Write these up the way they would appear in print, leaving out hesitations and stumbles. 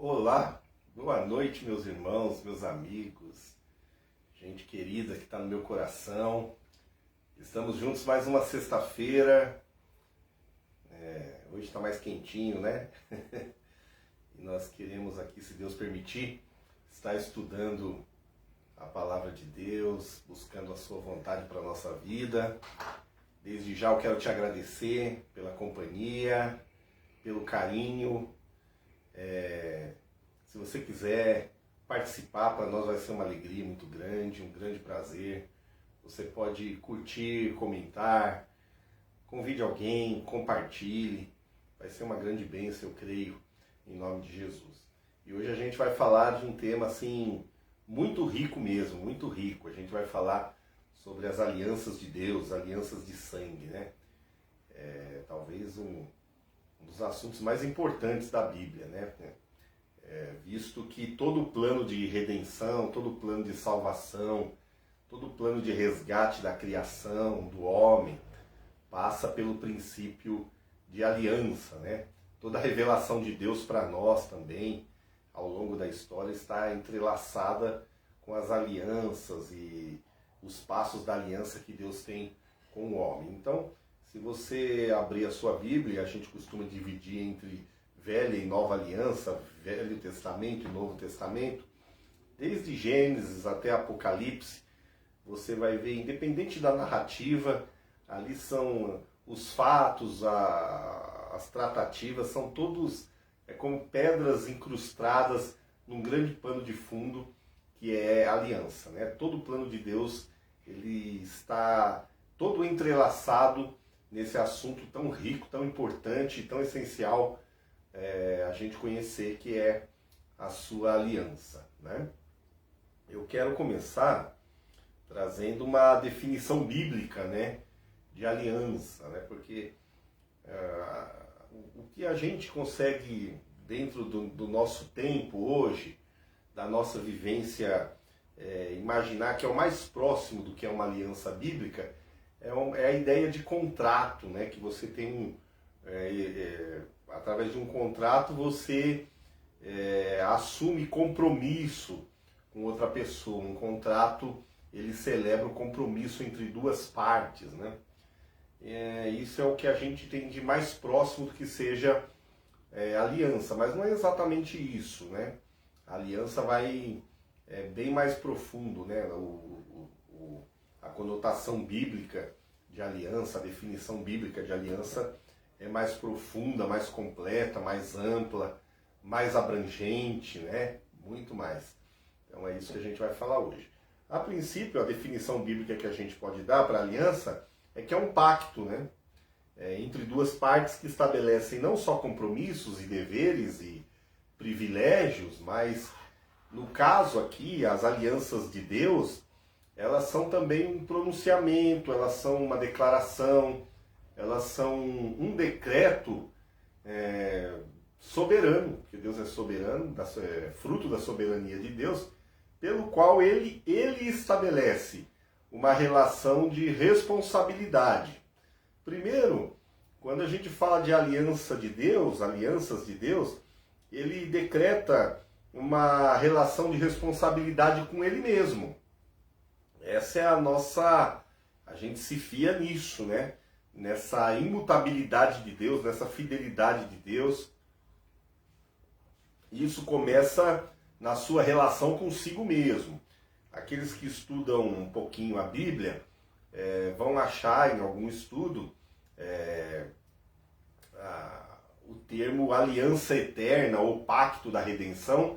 Olá, boa noite, meus irmãos, meus amigos, gente querida que está no meu coração. Estamos juntos mais uma sexta-feira. Hoje está mais quentinho, né? E nós queremos aqui, se Deus permitir, estar estudando a palavra de Deus, buscando a sua vontade para a nossa vida. Desde já eu quero te agradecer pela companhia, pelo carinho. Se você quiser participar, para nós vai ser uma alegria muito grande, um grande prazer. Você pode curtir, comentar, convide alguém, compartilhe. Vai ser uma grande bênção, eu creio, em nome de Jesus. E hoje a gente vai falar de um tema assim muito rico mesmo, muito rico. A gente vai falar sobre as alianças de Deus, alianças de sangue, né? Talvez um dos assuntos mais importantes da Bíblia, né? Visto que todo o plano de redenção, todo o plano de salvação, todo o plano de resgate da criação, do homem, passa pelo princípio de aliança, né? Toda a revelação de Deus para nós também, ao longo da história, está entrelaçada com as alianças e os passos da aliança que Deus tem com o homem. Então, se você abrir a sua Bíblia, a gente costuma dividir entre Velha e Nova Aliança, Velho Testamento e Novo Testamento, desde Gênesis até Apocalipse, você vai ver, independente da narrativa, ali são os fatos, as tratativas, são todos como pedras incrustadas num grande pano de fundo que é a aliança, né? Todo o plano de Deus, ele está todo entrelaçado nesse assunto tão rico, tão importante, tão essencial a gente conhecer, que é a sua aliança, né? Eu quero começar trazendo uma definição bíblica, né, de aliança, né? Porque o que a gente consegue dentro do nosso tempo hoje, da nossa vivência, imaginar que é o mais próximo do que é uma aliança bíblica, é a ideia de contrato, né? Que você tem através de um contrato você assume compromisso com outra pessoa. Um contrato, ele celebra o compromisso entre duas partes, né? Isso é o que a gente tem de mais próximo do que seja aliança, mas não é exatamente isso, né? A aliança vai bem mais profundo, né? A conotação bíblica de aliança, a definição bíblica de aliança é mais profunda, mais completa, mais ampla, mais abrangente, né? Muito mais. Então é isso que a gente vai falar hoje. A princípio, a definição bíblica que a gente pode dar para a aliança é que é um pacto, né? Entre duas partes que estabelecem não só compromissos e deveres e privilégios, mas no caso aqui, as alianças de Deus, elas são também um pronunciamento, elas são uma declaração, elas são um decreto soberano, porque Deus é soberano, fruto da soberania de Deus, pelo qual ele estabelece uma relação de responsabilidade. Primeiro, quando a gente fala de aliança de Deus, alianças de Deus, ele decreta uma relação de responsabilidade com ele mesmo. Essa é a gente se fia nisso, né? Nessa imutabilidade de Deus, nessa fidelidade de Deus. Isso começa na sua relação consigo mesmo. Aqueles que estudam um pouquinho a Bíblia vão achar em algum estudo o termo aliança eterna ou pacto da redenção,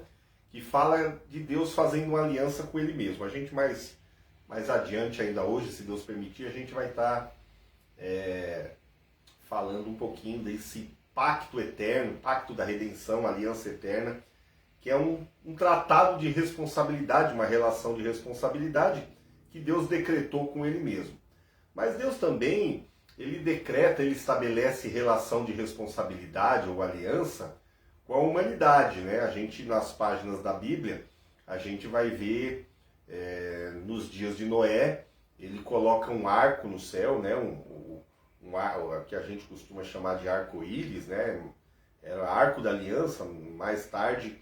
que fala de Deus fazendo uma aliança com ele mesmo. A gente mais adiante ainda hoje, se Deus permitir, a gente vai estar falando um pouquinho desse pacto eterno, pacto da redenção, aliança eterna, que é um tratado de responsabilidade, uma relação de responsabilidade que Deus decretou com ele mesmo. Mas Deus também, ele decreta, ele estabelece relação de responsabilidade ou aliança com a humanidade, né? A gente, nas páginas da Bíblia, a gente vai ver nos dias de Noé, ele coloca um arco no céu, né? Que a gente costuma chamar de arco-íris, né? Era arco da aliança. Mais tarde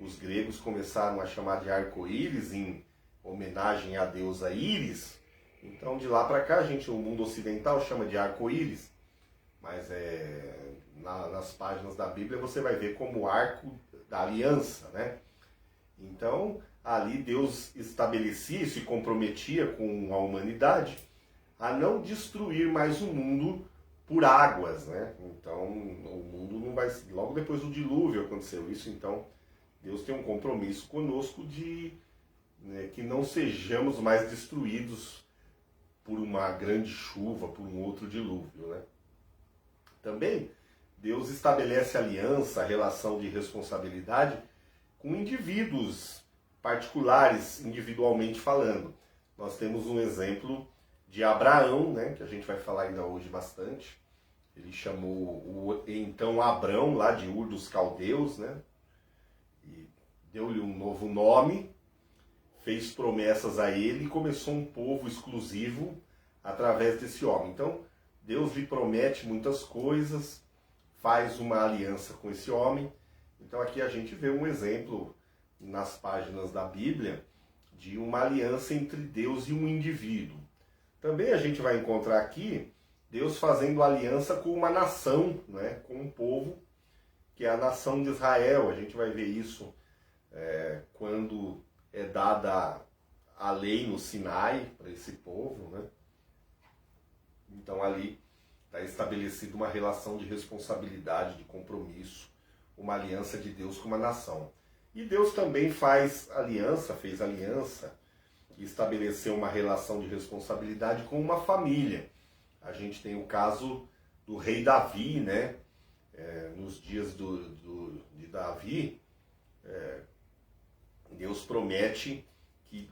os gregos começaram a chamar de arco-íris em homenagem à deusa Íris. Então de lá para cá o mundo ocidental chama de arco-íris, mas nas páginas da Bíblia você vai ver como arco da aliança, né? Então ali Deus estabelecia e se comprometia com a humanidade a não destruir mais o mundo por águas, né? Então o mundo não vai... Logo depois do dilúvio aconteceu isso, então Deus tem um compromisso conosco de que não sejamos mais destruídos por uma grande chuva, por um outro dilúvio, né? Também Deus estabelece aliança, relação de responsabilidade com indivíduos particulares, individualmente falando. Nós temos um exemplo de Abraão, né, que a gente vai falar ainda hoje bastante. Ele chamou então Abrão, lá de Ur dos Caldeus, né, e deu-lhe um novo nome, fez promessas a ele e começou um povo exclusivo através desse homem. Então, Deus lhe promete muitas coisas, faz uma aliança com esse homem. Então aqui a gente vê um exemplo nas páginas da Bíblia de uma aliança entre Deus e um indivíduo. Também a gente vai encontrar aqui Deus fazendo aliança com uma nação, né, com um povo, que é a nação de Israel. A gente vai ver isso quando é dada a lei no Sinai para esse povo, né? Então ali está estabelecida uma relação de responsabilidade, de compromisso, uma aliança de Deus com uma nação. E Deus também fez aliança e estabeleceu uma relação de responsabilidade com uma família. A gente tem o caso do rei Davi, né? Nos dias de Davi, Deus promete que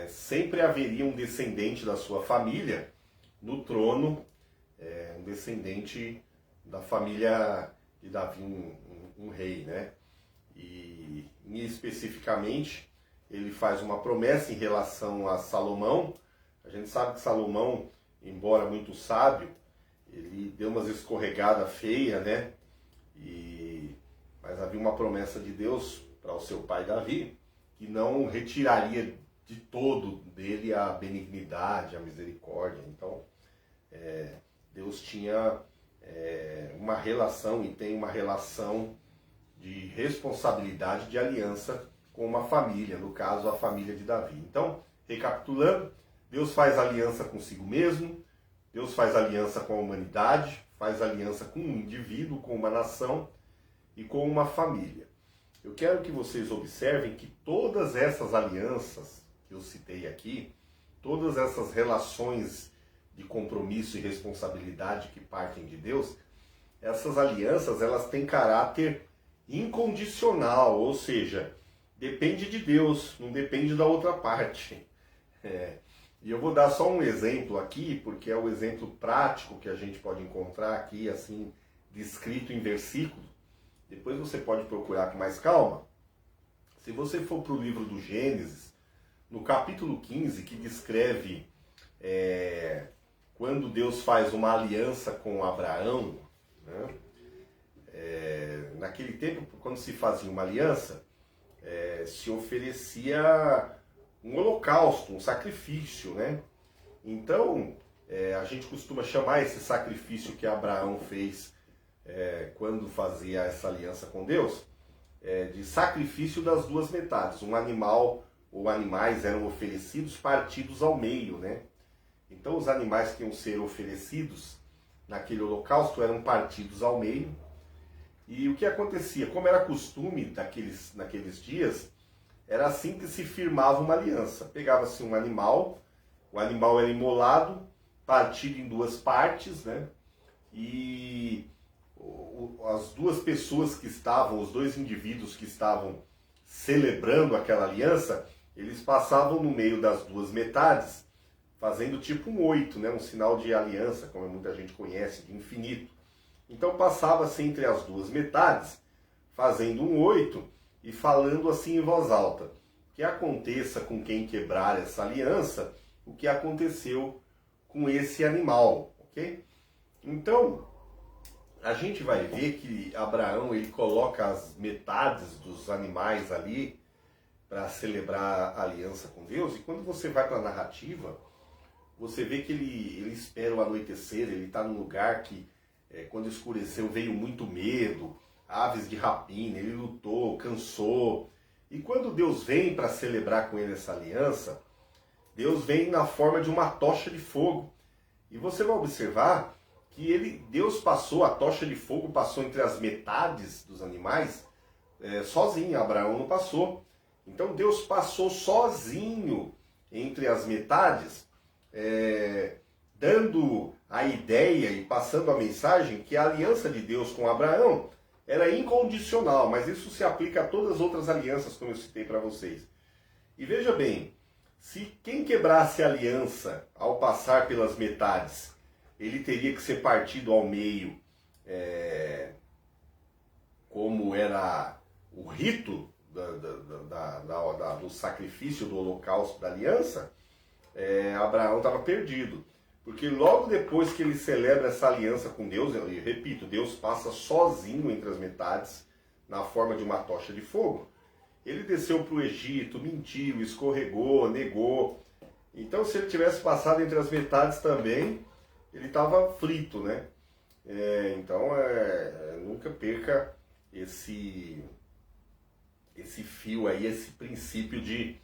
sempre haveria um descendente da sua família no trono, um descendente da família de Davi, um rei, né? E especificamente ele faz uma promessa em relação a Salomão. A gente sabe que Salomão, embora muito sábio, ele deu umas escorregadas feias, né? Mas havia uma promessa de Deus para o seu pai Davi, que não retiraria de todo dele a benignidade, a misericórdia. Então, Deus tinha uma relação e tem uma relação de responsabilidade, de aliança com uma família, no caso a família de Davi. Então, recapitulando, Deus faz aliança consigo mesmo, Deus faz aliança com a humanidade, faz aliança com um indivíduo, com uma nação e com uma família. Eu quero que vocês observem que todas essas alianças que eu citei aqui, todas essas relações de compromisso e responsabilidade que partem de Deus, essas alianças elas têm caráter incondicional, ou seja, depende de Deus, não depende da outra parte. E eu vou dar só um exemplo aqui, porque é o exemplo prático que a gente pode encontrar aqui, assim, descrito em versículo. Depois você pode procurar com mais calma. Se você for para o livro do Gênesis, no capítulo 15, que descreve quando Deus faz uma aliança com Abraão, né? Naquele tempo, quando se fazia uma aliança, se oferecia um holocausto, um sacrifício, né? Então, a gente costuma chamar esse sacrifício que Abraão fez quando fazia essa aliança com Deus, de sacrifício das duas metades. Um animal ou animais eram oferecidos partidos ao meio, né? Então os animais que iam ser oferecidos naquele holocausto eram partidos ao meio. E o que acontecia? Como era costume naqueles dias, era assim que se firmava uma aliança. Pegava-se um animal, o animal era imolado, partido em duas partes, né? E as duas pessoas que estavam, os dois indivíduos que estavam celebrando aquela aliança, eles passavam no meio das duas metades, fazendo tipo um 8, né? Um sinal de aliança, como muita gente conhece, de infinito. Então passava-se entre as duas metades, fazendo um 8 e falando assim em voz alta: que aconteça com quem quebrar essa aliança, o que aconteceu com esse animal, ok? Então, a gente vai ver que Abraão ele coloca as metades dos animais ali para celebrar a aliança com Deus. E quando você vai para a narrativa, você vê que ele espera o anoitecer, ele está num lugar que, quando escureceu, veio muito medo, aves de rapina, ele lutou, cansou. E quando Deus vem para celebrar com ele essa aliança, Deus vem na forma de uma tocha de fogo. E você vai observar que Deus passou, a tocha de fogo passou entre as metades dos animais sozinho, Abraão não passou. Então Deus passou sozinho entre as metades, dando a ideia e passando a mensagem que a aliança de Deus com Abraão era incondicional, mas isso se aplica a todas as outras alianças, como eu citei para vocês. E veja bem, se quem quebrasse a aliança ao passar pelas metades, ele teria que ser partido ao meio, como era o rito do sacrifício do holocausto da aliança, Abraão estava perdido. Porque logo depois que ele celebra essa aliança com Deus, eu repito, Deus passa sozinho entre as metades, na forma de uma tocha de fogo. Ele desceu para o Egito, mentiu, escorregou, negou. Então, se ele tivesse passado entre as metades também, ele estava frito, né? Então, nunca perca esse fio aí, esse princípio de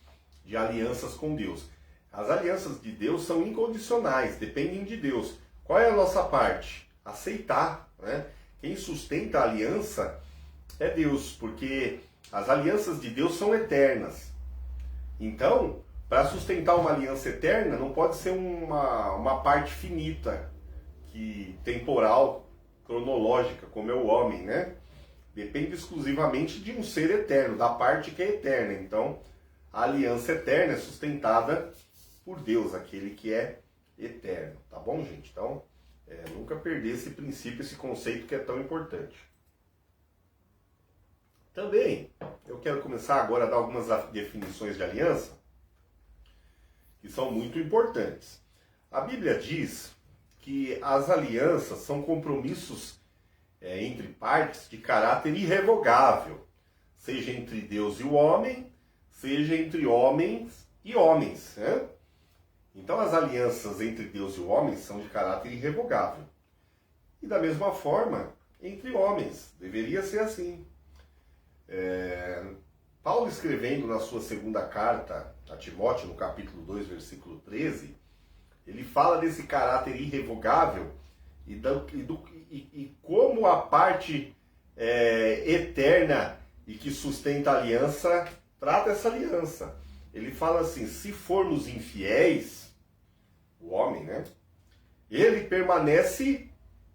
alianças com Deus. As alianças de Deus são incondicionais, dependem de Deus. Qual é a nossa parte? Aceitar, né? Quem sustenta a aliança é Deus, porque as alianças de Deus são eternas. Então, para sustentar uma aliança eterna, não pode ser uma parte finita, temporal, cronológica, como é o homem, né? Depende exclusivamente de um ser eterno, da parte que é eterna. Então, a aliança eterna é sustentada por Deus, aquele que é eterno. Tá bom, gente? Então, nunca perder esse princípio, esse conceito que é tão importante. Também, eu quero começar agora a dar algumas definições de aliança, que são muito importantes. A Bíblia diz que as alianças são compromissos entre partes de caráter irrevogável, seja entre Deus e o homem, seja entre homens e homens, né? Então as alianças entre Deus e o homem são de caráter irrevogável. E da mesma forma, entre homens, deveria ser assim. Paulo, escrevendo na sua segunda carta a Timóteo, no capítulo 2, versículo 13, ele fala desse caráter irrevogável e como a parte eterna e que sustenta a aliança trata essa aliança. Ele fala assim: se formos infiéis, o homem, né? Ele permanece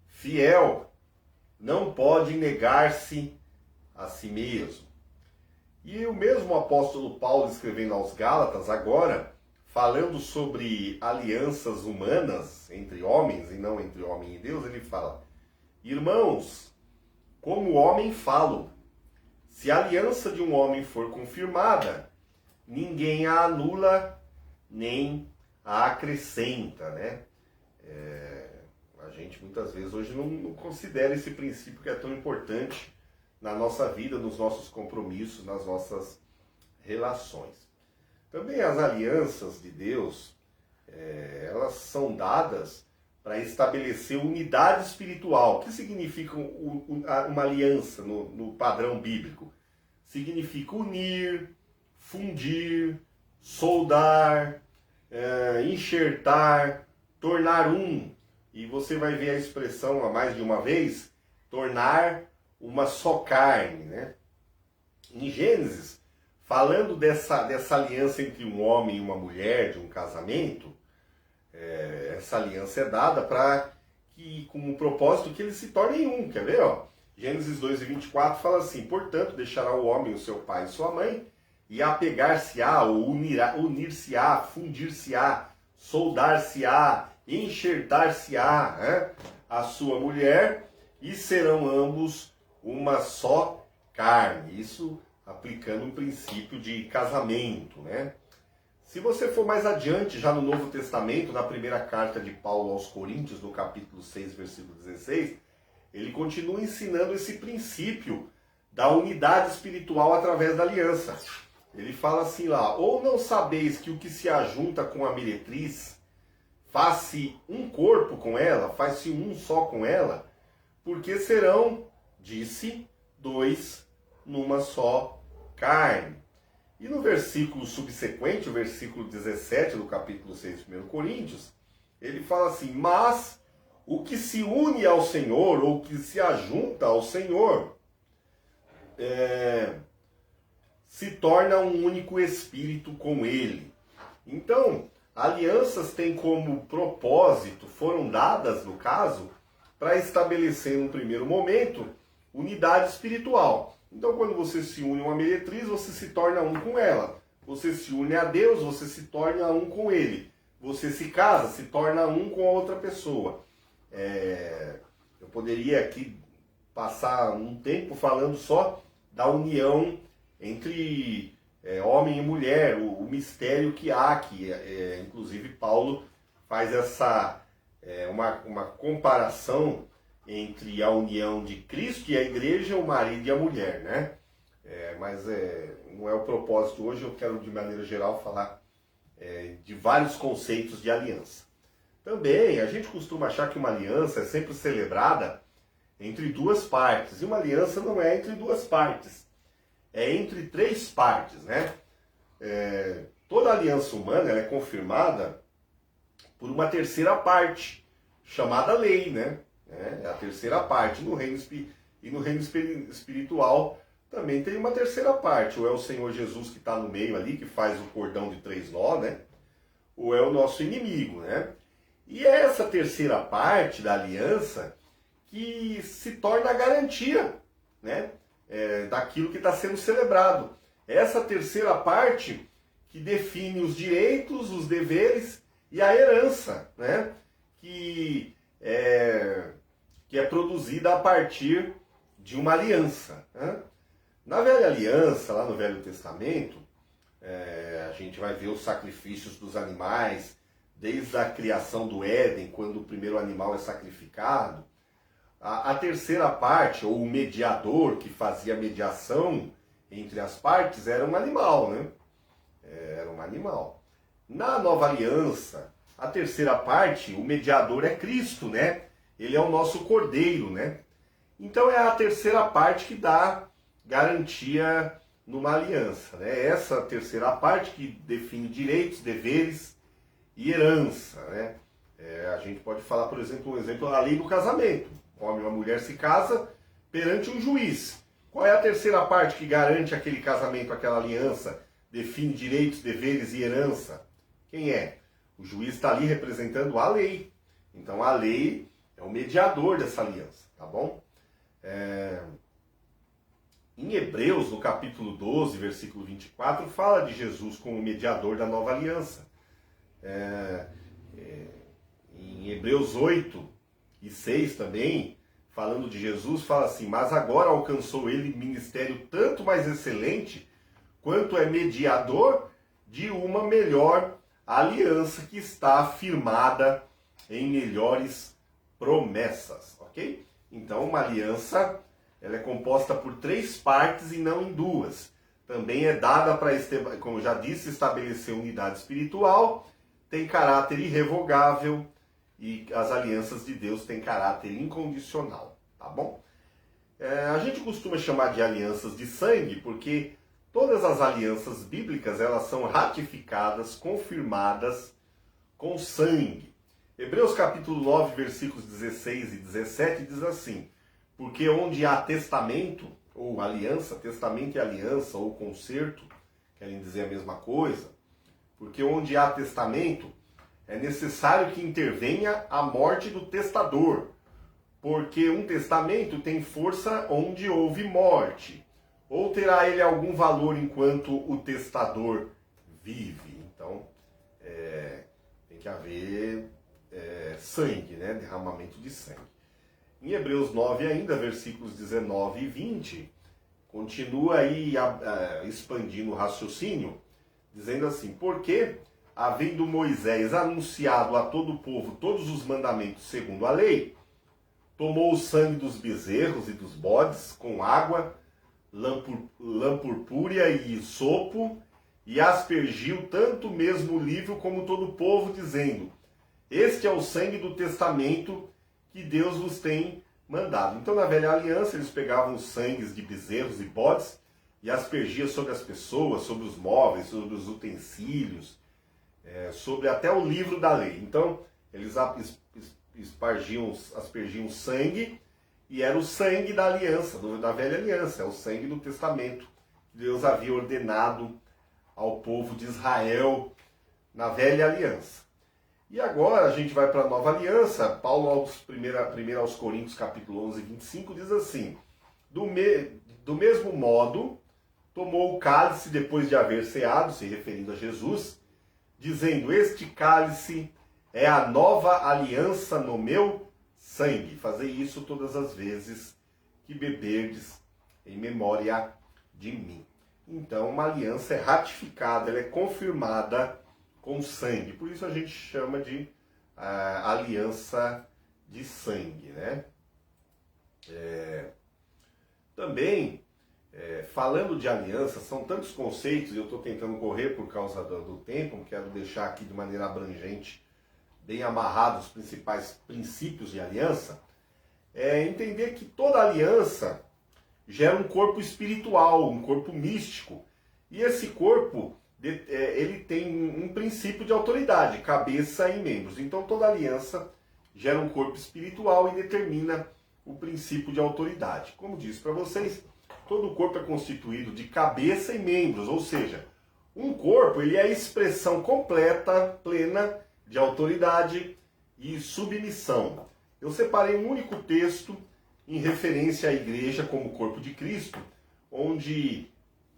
fiel, não pode negar-se a si mesmo. E o mesmo apóstolo Paulo, escrevendo aos Gálatas, agora, falando sobre alianças humanas entre homens e não entre homem e Deus, ele fala: irmãos, como homem falo, se a aliança de um homem for confirmada, ninguém a anula nem a acrescenta, né? A gente muitas vezes hoje não considera esse princípio que é tão importante na nossa vida, nos nossos compromissos, nas nossas relações. Também as alianças de Deus, elas são dadas para estabelecer unidade espiritual. O que significa uma aliança no padrão bíblico? Significa unir, fundir, soldar, enxertar, tornar um. E você vai ver a expressão a mais de uma vez, tornar uma só carne, né? Em Gênesis, falando dessa aliança entre um homem e uma mulher, de um casamento, essa aliança é dada com o propósito que eles se tornem um. Quer ver? Ó? Gênesis 2:24 fala assim: portanto, deixará o homem o seu pai e sua mãe, e apegar-se-á, ou unir-se-á, fundir-se-á, soldar-se-á, enxertar-se-á a sua mulher, e serão ambos uma só carne. Isso aplicando um princípio de casamento, né? Se você for mais adiante, já no Novo Testamento, na primeira carta de Paulo aos Coríntios, no capítulo 6, versículo 16, ele continua ensinando esse princípio da unidade espiritual através da aliança. Ele fala assim lá: ou não sabeis que o que se ajunta com a meretriz faz-se um corpo com ela, faz-se um só com ela, porque serão, disse, dois numa só carne. E no versículo subsequente, o versículo 17 do capítulo 6 de 1 Coríntios, ele fala assim: mas o que se une ao Senhor, ou que se ajunta ao Senhor, se torna um único espírito com ele. Então, alianças têm como propósito, foram dadas, no caso, para estabelecer, num primeiro momento, unidade espiritual. Então, quando você se une a uma meretriz, você se torna um com ela. Você se une a Deus, você se torna um com ele. Você se casa, se torna um com a outra pessoa. Eu poderia aqui passar um tempo falando só da união entre homem e mulher, o mistério que há, que inclusive Paulo faz uma comparação entre a união de Cristo e a igreja, o marido e a mulher, né? Mas não é o propósito hoje. Eu quero, de maneira geral, falar de vários conceitos de aliança. Também, a gente costuma achar que uma aliança é sempre celebrada entre duas partes, e uma aliança não é entre duas partes, é entre três partes, né? Toda aliança humana ela é confirmada por uma terceira parte, chamada lei, né? É a terceira parte. No reino espiritual também tem uma terceira parte. Ou é o Senhor Jesus que está no meio ali, que faz o cordão de três nós, né? Ou é o nosso inimigo, né? E é essa terceira parte da aliança que se torna a garantia, né? Daquilo que está sendo celebrado. Essa terceira parte que define os direitos, os deveres e a herança, né? Que é produzida a partir de uma aliança, né? Na Velha Aliança, lá no Velho Testamento, a gente vai ver os sacrifícios dos animais, desde a criação do Éden, quando o primeiro animal é sacrificado. A terceira parte, ou o mediador que fazia a mediação entre as partes, era um animal, né? Era um animal. Na Nova Aliança, a terceira parte, o mediador é Cristo, né? Ele é o nosso cordeiro, né? Então é a terceira parte que dá garantia numa aliança, né? Essa terceira parte que define direitos, deveres e herança, né? A gente pode falar, por exemplo, a lei do casamento. O homem e a mulher se casam perante um juiz. Qual é a terceira parte que garante aquele casamento, aquela aliança, define direitos, deveres e herança? Quem é? O juiz está ali representando a lei. Então a lei é o mediador dessa aliança, tá bom? Em Hebreus, no capítulo 12, versículo 24, fala de Jesus como mediador da nova aliança. Em Hebreus 8 e 6 também, falando de Jesus, fala assim: mas agora alcançou ele ministério tanto mais excelente, quanto é mediador de uma melhor aliança que está firmada em melhores promessas, ok? Então uma aliança, ela é composta por três partes e não em duas. Também é dada para, como já disse, estabelecer unidade espiritual, tem caráter irrevogável, e as alianças de Deus têm caráter incondicional, tá bom? A gente costuma chamar de alianças de sangue, porque todas as alianças bíblicas, elas são ratificadas, confirmadas com sangue. Hebreus capítulo 9, versículos 16 e 17 diz assim: porque onde há testamento, ou aliança, testamento e aliança, ou concerto, querem dizer a mesma coisa, porque onde há testamento, é necessário que intervenha a morte do testador, porque um testamento tem força onde houve morte, ou terá ele algum valor enquanto o testador vive. Então, tem que haver sangue, né? Derramamento de sangue. Em Hebreus 9 ainda, versículos 19 e 20, continua aí expandindo o raciocínio, dizendo assim: porque, havendo Moisés anunciado a todo o povo todos os mandamentos segundo a lei, tomou o sangue dos bezerros e dos bodes com água, lã purpúrea e isopo, e aspergiu tanto o mesmo livro como todo o povo, dizendo: este é o sangue do testamento que Deus vos tem mandado. Então, na velha aliança, eles pegavam os sangues de bezerros e bodes e aspergiam sobre as pessoas, sobre os móveis, sobre os utensílios, sobre até o livro da lei. Então, eles aspergiam sangue, e era o sangue da aliança, da velha aliança, é o sangue do testamento que Deus havia ordenado ao povo de Israel na velha aliança. E agora a gente vai para a nova aliança. Paulo, primeiro aos Coríntios, capítulo 11, 25, diz assim: do mesmo modo, tomou o cálice depois de haver ceado, se referindo a Jesus, dizendo: este cálice é a nova aliança no meu sangue. Fazei isso todas as vezes que beberdes em memória de mim. Então, uma aliança é ratificada, ela é confirmada com sangue. Por isso a gente chama de aliança de sangue, né? Também, falando de aliança, são tantos conceitos, e eu estou tentando correr por causa do tempo, quero deixar aqui de maneira abrangente, bem amarrados os principais princípios de aliança. Entender que toda aliança gera um corpo espiritual, um corpo místico. E esse corpo, ele tem um princípio de autoridade, cabeça e membros. Então toda aliança gera um corpo espiritual e determina o princípio de autoridade. Como disse para vocês, todo o corpo é constituído de cabeça e membros, ou seja, um corpo ele é a expressão completa, plena de autoridade e submissão. Eu separei um único texto em referência à igreja como corpo de Cristo, onde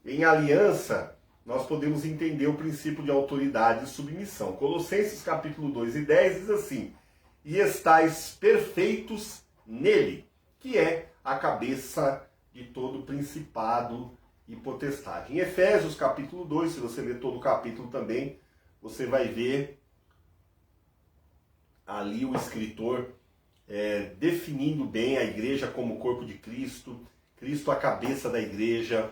em aliança nós podemos entender o princípio de autoridade e submissão. Colossenses capítulo 2 e 10 diz assim: e estáis perfeitos nele, que é a cabeça de todo principado e potestade. Em Efésios capítulo 2, se você ler todo o capítulo também, você vai ver ali o escritor definindo bem a igreja como corpo de Cristo, Cristo a cabeça da igreja,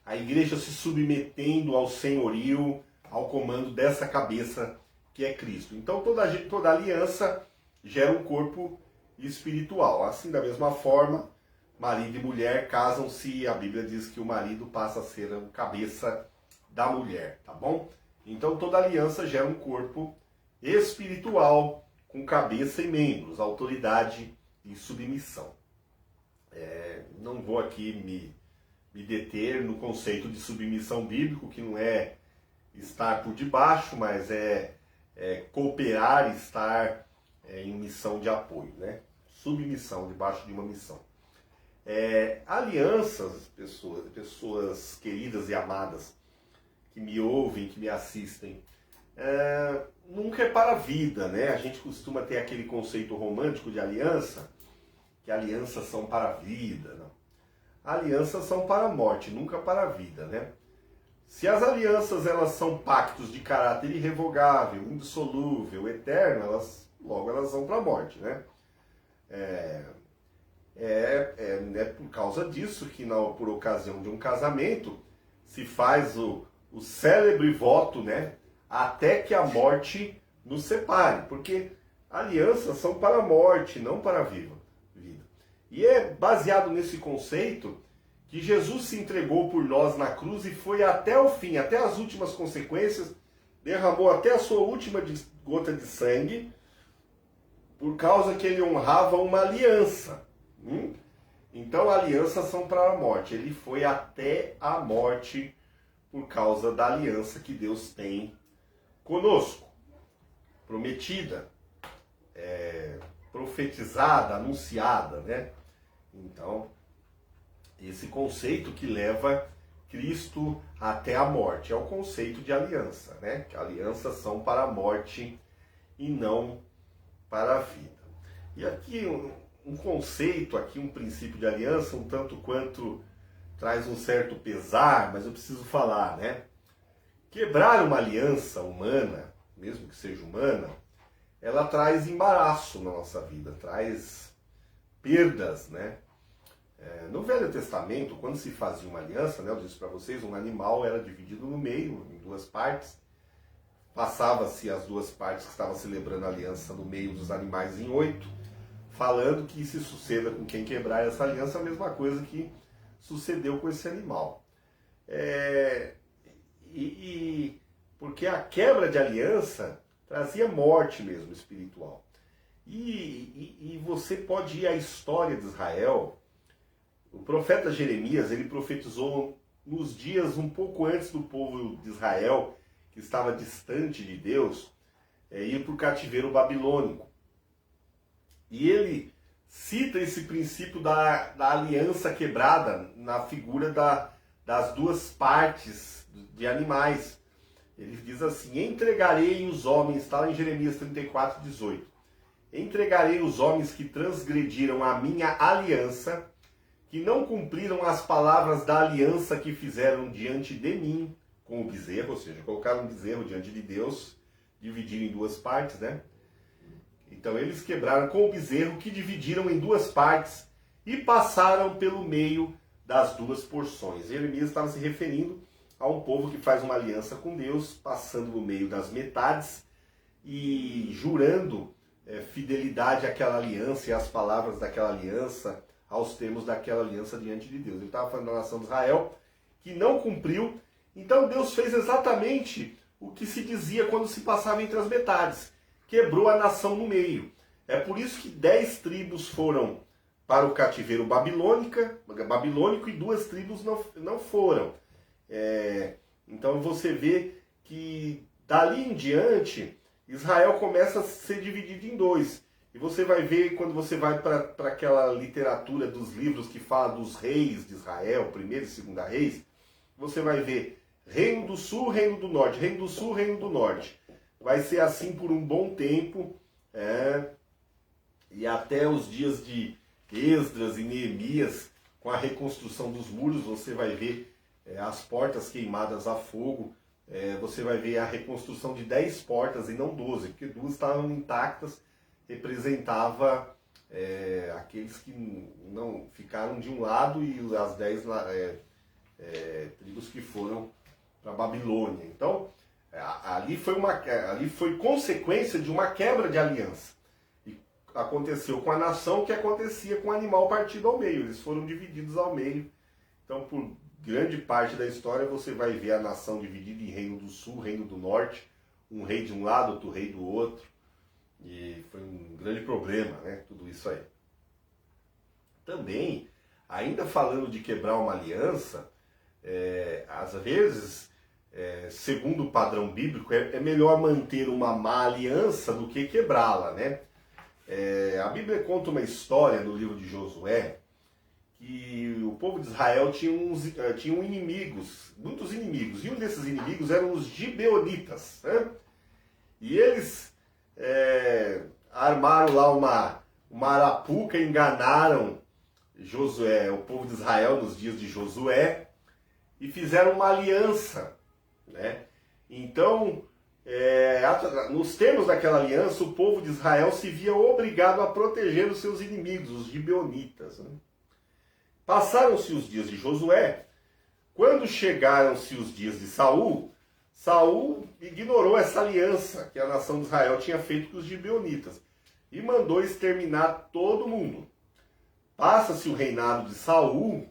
a igreja se submetendo ao senhorio, ao comando dessa cabeça que é Cristo. Então toda aliança gera um corpo espiritual. Assim, da mesma forma, marido e mulher casam-se, a Bíblia diz que o marido passa a ser a cabeça da mulher, tá bom? Então toda aliança gera um corpo espiritual com cabeça e membros, autoridade e submissão. Não vou aqui me deter no conceito de submissão bíblico, que não é estar por debaixo, mas é cooperar, estar em missão de apoio, né? Submissão, debaixo de uma missão. Alianças, pessoas queridas e amadas que me ouvem, que me assistem, nunca é para a vida, né? A gente costuma ter aquele conceito romântico de aliança, que alianças são para a vida. Não. Alianças são para a morte, nunca para a vida, né? Se as alianças elas são pactos de caráter irrevogável, indissolúvel, eterno, logo elas vão para a morte, né? É por causa disso que, por ocasião de um casamento, se faz o célebre voto, né? Até que a morte nos separe, porque alianças são para a morte, não para a vida. E é baseado nesse conceito que Jesus se entregou por nós na cruz e foi até o fim, até as últimas consequências, derramou até a sua última gota de sangue, por causa que ele honrava uma aliança. Então alianças são para a morte. Ele foi até a morte por causa da aliança que Deus tem conosco, prometida, profetizada, anunciada, né? Então, esse conceito que leva Cristo até a morte é o conceito de aliança, né? Que alianças são para a morte e não para a vida. E aqui um conceito, aqui um princípio de aliança, um tanto quanto traz um certo pesar, mas eu preciso falar, né? Quebrar uma aliança humana, mesmo que seja humana, ela traz embaraço na nossa vida, traz perdas, né? No Velho Testamento, quando se fazia uma aliança, né, eu disse para vocês, um animal era dividido no meio, em duas partes. Passava-se as duas partes que estavam celebrando a aliança no meio dos animais em 8, falando que se suceda com quem quebrar essa aliança, a mesma coisa que sucedeu com esse animal. Porque a quebra de aliança trazia morte mesmo espiritual. E você pode ir à história de Israel. O profeta Jeremias, ele profetizou nos dias um pouco antes do povo de Israel, que estava distante de Deus, ir para o cativeiro babilônico. E ele cita esse princípio da aliança quebrada na figura das duas partes de animais. Ele diz assim: entregarei os homens, está lá em Jeremias 34, 18. Entregarei os homens que transgrediram a minha aliança, que não cumpriram as palavras da aliança que fizeram diante de mim com o bezerro, ou seja, colocaram um bezerro diante de Deus, dividiram em duas partes, né? Então eles quebraram com o bezerro, que dividiram em duas partes e passaram pelo meio das duas porções. Jeremias estava se referindo a um povo que faz uma aliança com Deus, passando no meio das metades e jurando fidelidade àquela aliança e às palavras daquela aliança, aos termos daquela aliança diante de Deus. Ele estava falando da nação de Israel, que não cumpriu. Então Deus fez exatamente o que se dizia quando se passava entre as metades. Quebrou a nação no meio. É por isso que 10 tribos foram para o cativeiro babilônico e 2 tribos não foram. Então você vê que dali em diante Israel começa a ser dividido em 2. E você vai ver, quando você vai para aquela literatura dos livros que fala dos reis de Israel, primeira e segunda reis, você vai ver Reino do Sul, Reino do Norte, Reino do Sul, Reino do Norte. Vai ser assim por um bom tempo, e até os dias de Esdras e Neemias, com a reconstrução dos muros, você vai ver as portas queimadas a fogo, você vai ver a reconstrução de 10 portas e não 12, porque 2 estavam intactas, representava aqueles que não ficaram de um lado e as 10 tribos que foram para a Babilônia. Então, ali foi consequência de uma quebra de aliança. E aconteceu com a nação o que acontecia com o animal partido ao meio. Eles foram divididos ao meio. Então, por grande parte da história, você vai ver a nação dividida em Reino do Sul, Reino do Norte, um rei de um lado, outro rei do outro. E foi um grande problema, né? Tudo isso aí. Também, ainda falando de quebrar uma aliança, às vezes, segundo o padrão bíblico, é melhor manter uma má aliança do que quebrá-la, né? A Bíblia conta uma história no livro de Josué, que o povo de Israel tinha inimigos, muitos inimigos, e um desses inimigos eram os gibeonitas, né? E eles armaram lá uma arapuca, enganaram Josué, o povo de Israel nos dias de Josué, e fizeram uma aliança, né? Então, nos termos daquela aliança, o povo de Israel se via obrigado a proteger os seus inimigos, os gibeonitas, né? Passaram-se os dias de Josué. Quando chegaram-se os dias de Saul, Saul ignorou essa aliança que a nação de Israel tinha feito com os gibeonitas e mandou exterminar todo mundo. Passa-se o reinado de Saul,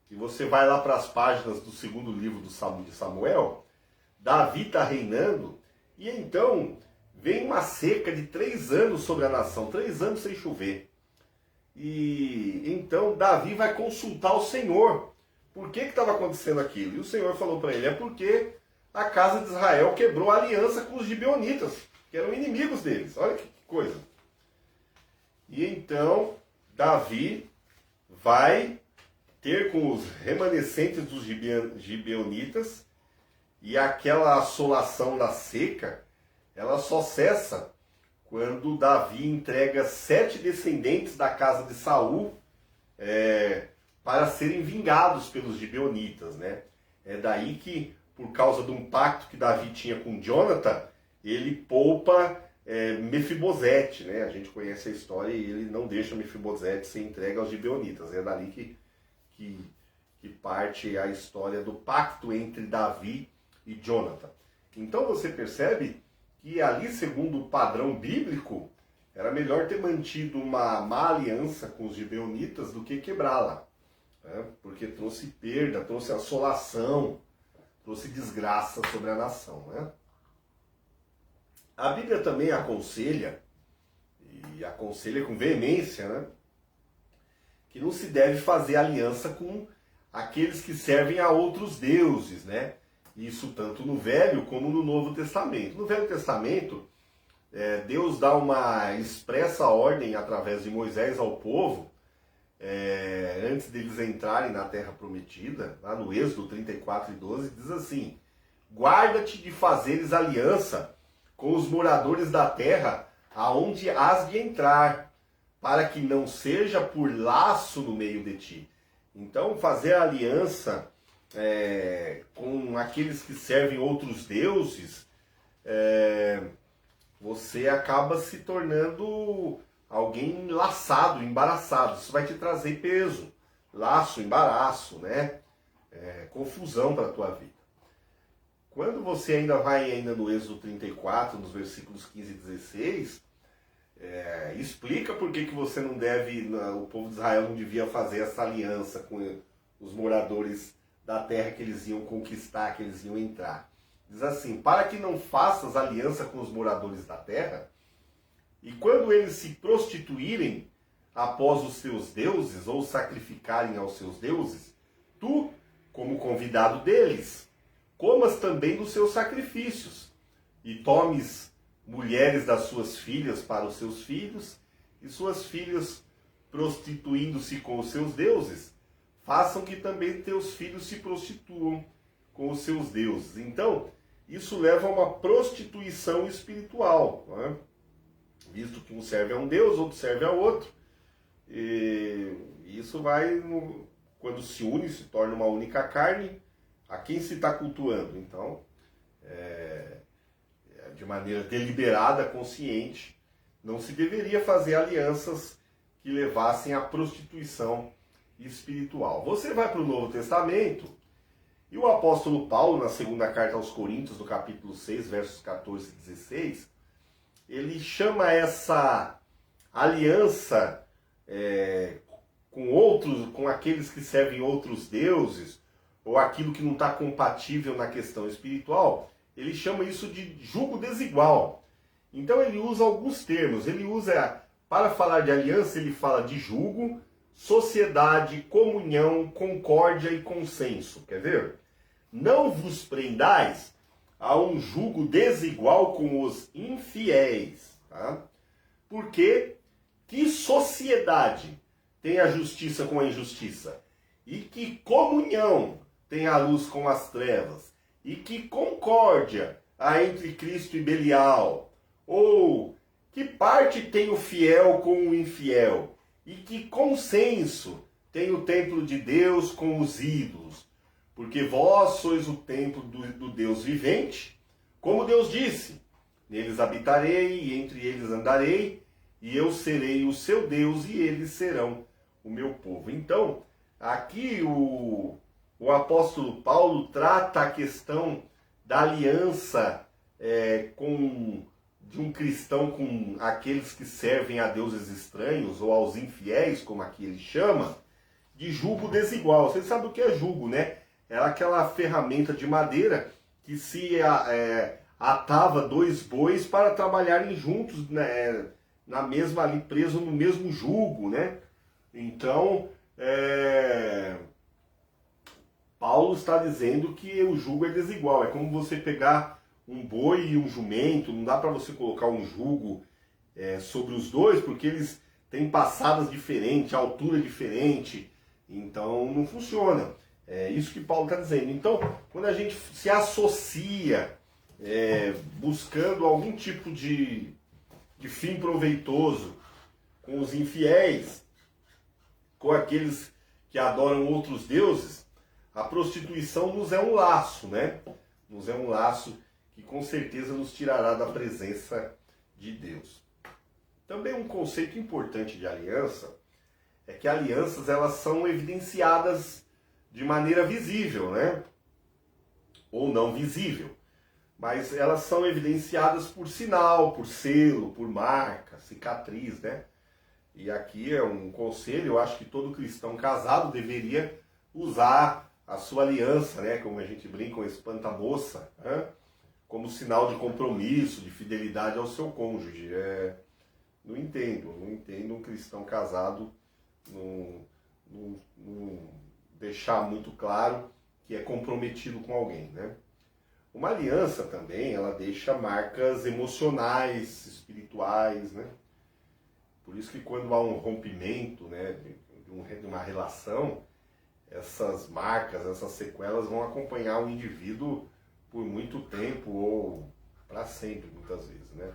e você vai lá para as páginas do segundo livro de Samuel, Davi está reinando, e então vem uma seca de 3 anos sobre a nação, 3 anos sem chover. E então Davi vai consultar o Senhor. Por que estava acontecendo aquilo? E o Senhor falou para ele, porque a casa de Israel quebrou a aliança com os gibeonitas, que eram inimigos deles. Olha que coisa. E então Davi vai ter com os remanescentes dos gibeonitas, e aquela assolação da seca, ela só cessa quando Davi entrega 7 descendentes da casa de Saul para serem vingados pelos gibeonitas, né? É daí que, por causa de um pacto que Davi tinha com Jonathan, ele poupa Mefibosete, né? A gente conhece a história e ele não deixa Mefibosete ser entregue aos gibeonitas. É dali que parte a história do pacto entre Davi e Jonathan. Então você percebe que ali, segundo o padrão bíblico, era melhor ter mantido uma má aliança com os gibeonitas do que quebrá-la, né? Porque trouxe perda, trouxe assolação, trouxe desgraça sobre a nação, né? A Bíblia também aconselha, e aconselha com veemência, né, que não se deve fazer aliança com aqueles que servem a outros deuses, né? Isso tanto no Velho como no Novo Testamento. No Velho Testamento, Deus dá uma expressa ordem através de Moisés ao povo, antes deles entrarem na Terra Prometida, lá no Êxodo 34:12, diz assim: guarda-te de fazeres aliança com os moradores da terra aonde has de entrar, para que não seja por laço no meio de ti. Então, fazer aliança com aqueles que servem outros deuses, você acaba se tornando alguém laçado, embaraçado. Isso vai te trazer peso, laço, embaraço, né? Confusão para a tua vida. Quando você ainda vai no Êxodo 34, nos versículos 15 e 16, explica por que você não deve, o povo de Israel não devia fazer essa aliança com os moradores da terra que eles iam conquistar, que eles iam entrar. Diz assim: para que não faças aliança com os moradores da terra, e quando eles se prostituírem após os seus deuses, ou sacrificarem aos seus deuses, tu, como convidado deles, comas também dos seus sacrifícios, e tomes mulheres das suas filhas para os seus filhos, e suas filhas, prostituindo-se com os seus deuses, façam que também teus filhos se prostituam com os seus deuses. Então, isso leva a uma prostituição espiritual, não é? Visto que um serve a um deus, outro serve a outro, e isso vai, quando se une, se torna uma única carne. A quem se está cultuando? Então, de maneira deliberada, consciente, não se deveria fazer alianças que levassem à prostituição espiritual. Você vai para o Novo Testamento e o apóstolo Paulo, na segunda carta aos Coríntios, no capítulo 6, versos 14 e 16, ele chama essa aliança com aqueles que servem outros deuses, ou aquilo que não está compatível na questão espiritual, ele chama isso de jugo desigual. Então ele usa alguns termos. Ele usa, para falar de aliança, ele fala de jugo, sociedade, comunhão, concórdia e consenso. Quer ver? Não vos prendais a um jugo desigual com os infiéis. Tá? Porque que sociedade tem a justiça com a injustiça? E que comunhão tem a luz com as trevas? E que concórdia há entre Cristo e Belial? Ou que parte tem o fiel com o infiel? E que consenso tem o templo de Deus com os ídolos? Porque vós sois o templo do Deus vivente, como Deus disse: neles habitarei e entre eles andarei, e eu serei o seu Deus e eles serão o meu povo. Então, aqui o apóstolo Paulo trata a questão da aliança de um cristão com aqueles que servem a deuses estranhos, ou aos infiéis, como aqui ele chama, de jugo desigual. Você sabe o que é jugo, né? Era aquela ferramenta de madeira que se atava dois bois para trabalharem juntos, né, na mesma, ali preso no mesmo jugo, né? Então, Paulo está dizendo que o jugo é desigual. É como você pegar um boi e um jumento. Não dá para você colocar um jugo sobre os dois, porque eles têm passadas diferentes, altura diferente. Então não funciona. É isso que Paulo está dizendo. Então, quando a gente se associa buscando algum tipo de fim proveitoso com os infiéis, com aqueles que adoram outros deuses, a prostituição nos é um laço, né? Nos é um laço que com certeza nos tirará da presença de Deus. Também um conceito importante de aliança é que alianças elas são evidenciadas de maneira visível, né? Ou não visível. Mas elas são evidenciadas por sinal, por selo, por marca, cicatriz, né? E aqui é um conselho, eu acho que todo cristão casado deveria usar a sua aliança, né? Como a gente brinca, o espanta-moça, né? Como sinal de compromisso, de fidelidade ao seu cônjuge. Não entendo um cristão casado não deixar muito claro que é comprometido com alguém, né? Uma aliança também, ela deixa marcas emocionais, espirituais, né? Por isso que quando há um rompimento, né, de uma relação, essas marcas, essas sequelas vão acompanhar o indivíduo por muito tempo ou para sempre, muitas vezes, né?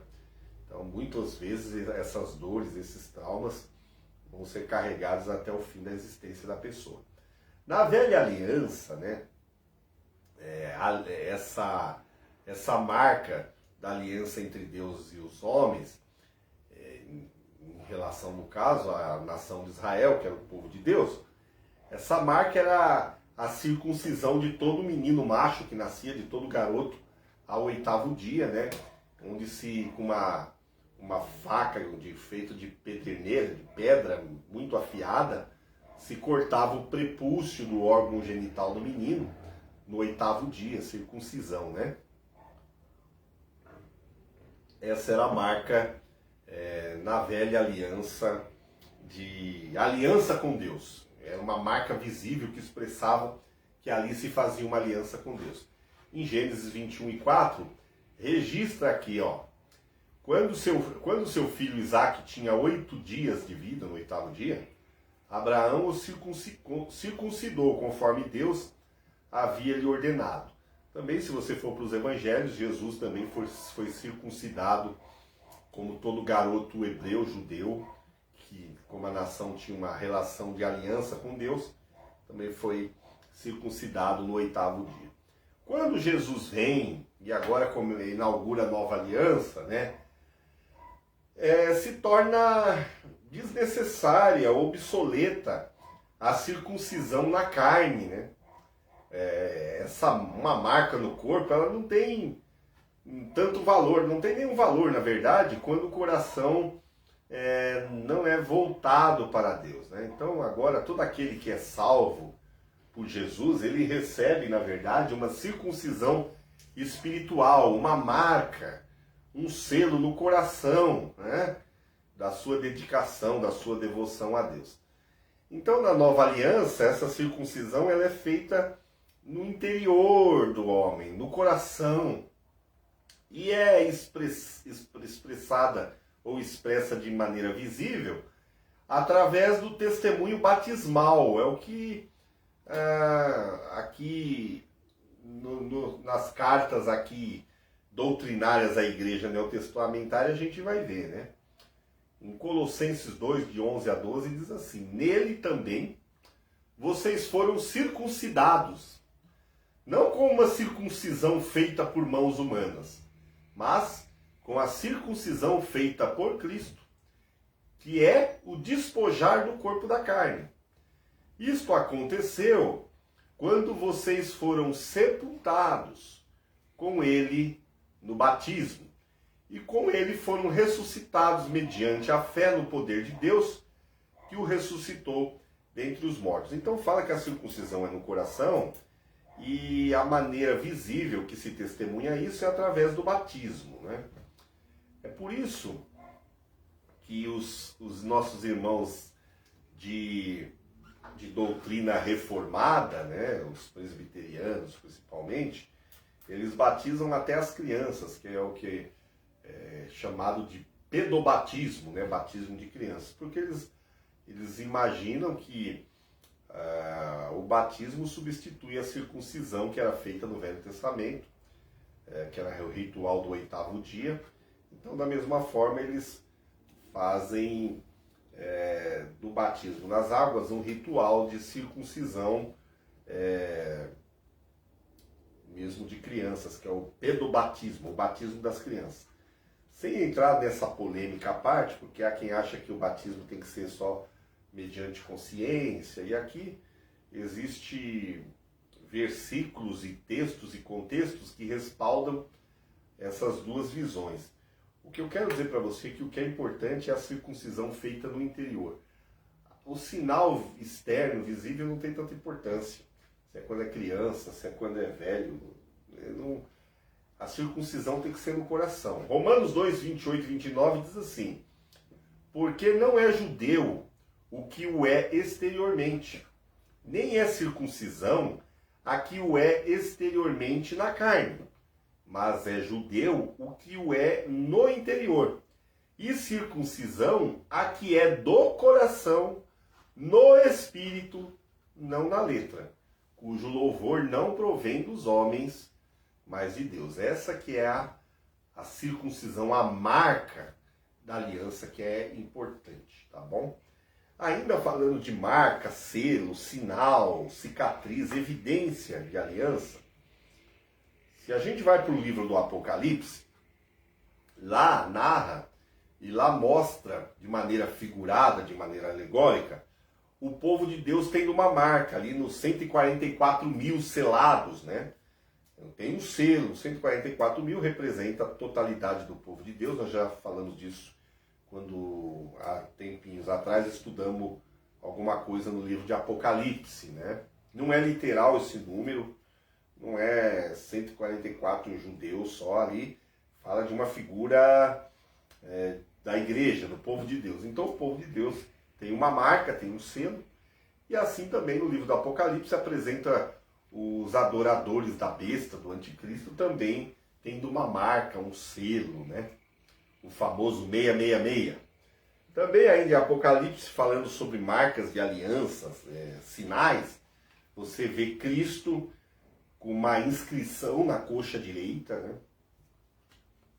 Então, muitas vezes essas dores, esses traumas vão ser carregados até o fim da existência da pessoa. Na velha aliança, né, essa marca da aliança entre Deus e os homens, em relação, no caso, à nação de Israel, que era o povo de Deus, essa marca era a circuncisão de todo menino macho que nascia, de todo garoto, ao 8º dia, né, onde se, com uma faca feita de pedreneira, de pedra muito afiada, se cortava o prepúcio do órgão genital do menino no 8º dia, circuncisão, né? Essa era a marca na velha aliança, de aliança com Deus. Era uma marca visível que expressava que ali se fazia uma aliança com Deus. Em Gênesis 21:4, registra aqui, ó, quando seu filho Isaque tinha 8 dias de vida, no 8º dia, Abraão o circuncidou conforme Deus havia lhe ordenado. Também, se você for para os evangelhos, Jesus também foi circuncidado, como todo garoto hebreu, judeu, que como a nação tinha uma relação de aliança com Deus, também foi circuncidado no 8º dia. Quando Jesus vem, e agora como ele inaugura a nova aliança, né, se torna desnecessária, obsoleta a circuncisão na carne, né? Uma marca no corpo, ela não tem tanto valor, não tem nenhum valor, na verdade, quando o coração não é voltado para Deus, né? Então, agora, todo aquele que é salvo por Jesus, ele recebe, na verdade, uma circuncisão espiritual, uma marca, um selo no coração, né, da sua dedicação, da sua devoção a Deus. Então, na nova aliança, essa circuncisão ela é feita no interior do homem, no coração, e é expressada ou expressa de maneira visível através do testemunho batismal. É o que aqui nas cartas aqui doutrinárias à igreja neotestamentária a gente vai ver, né? Em Colossenses 2, de 11 a 12, diz assim: nele também vocês foram circuncidados, não com uma circuncisão feita por mãos humanas, mas com a circuncisão feita por Cristo, que é o despojar do corpo da carne. Isto aconteceu quando vocês foram sepultados com ele no batismo, e com ele foram ressuscitados mediante a fé no poder de Deus, que o ressuscitou dentre os mortos. Então fala que a circuncisão é no coração, e a maneira visível que se testemunha isso é através do batismo, né? É por isso que os nossos irmãos de doutrina reformada, né, os presbiterianos principalmente, eles batizam até as crianças, que é o que é chamado de pedobatismo, né, batismo de crianças, porque eles imaginam que o batismo substitui a circuncisão que era feita no Velho Testamento, que era o ritual do 8º dia. Então, da mesma forma, eles fazem do batismo nas águas um ritual de circuncisão mesmo de crianças, que é o pedobatismo, o batismo das crianças. Sem entrar nessa polêmica à parte, porque há quem acha que o batismo tem que ser só mediante consciência, e aqui existe versículos e textos e contextos que respaldam essas duas visões. O que eu quero dizer para você é que o que é importante é a circuncisão feita no interior. O sinal externo, visível, não tem tanta importância. Se é quando é criança, se é quando é velho. A circuncisão tem que ser no coração. Romanos 2, 28 e 29 diz assim: porque não é judeu o que o é exteriormente, nem é circuncisão a que o é exteriormente na carne, mas é judeu o que o é no interior, e circuncisão a que é do coração, no espírito, não na letra, cujo louvor não provém dos homens, mas de Deus. Essa que é a circuncisão, a marca da aliança, que é importante, tá bom? Ainda falando de marca, selo, sinal, cicatriz, evidência de aliança, se a gente vai para o livro do Apocalipse, lá narra e lá mostra de maneira figurada, de maneira alegórica, o povo de Deus tendo uma marca ali nos 144 mil selados, né? Tem um selo, 144 mil representa a totalidade do povo de Deus. Nós já falamos disso quando há tempinhos atrás estudamos alguma coisa no livro de Apocalipse, né? Não é literal esse número, não é 144 judeus só ali, fala de uma figura da igreja, do povo de Deus. Então o povo de Deus tem uma marca, tem um selo, e assim também no livro do Apocalipse apresenta os adoradores da besta, do anticristo, também tendo uma marca, um selo, né? O famoso 666. Também ainda em Apocalipse, falando sobre marcas de alianças, sinais, você vê Cristo com uma inscrição na coxa direita, né?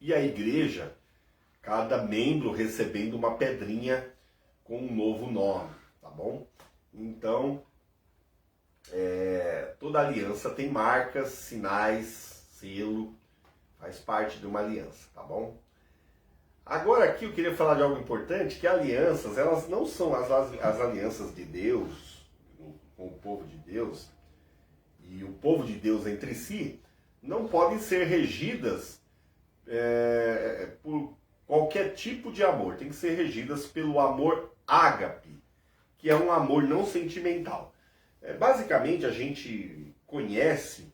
E a igreja, cada membro recebendo uma pedrinha com um novo nome, tá bom? Então, toda aliança tem marcas, sinais, selo, faz parte de uma aliança, tá bom? Agora aqui eu queria falar de algo importante, que alianças, elas não são as alianças de Deus, com o povo de Deus, e o povo de Deus entre si, não podem ser regidas por qualquer tipo de amor, tem que ser regidas pelo amor ágape, que é um amor não sentimental. Basicamente a gente conhece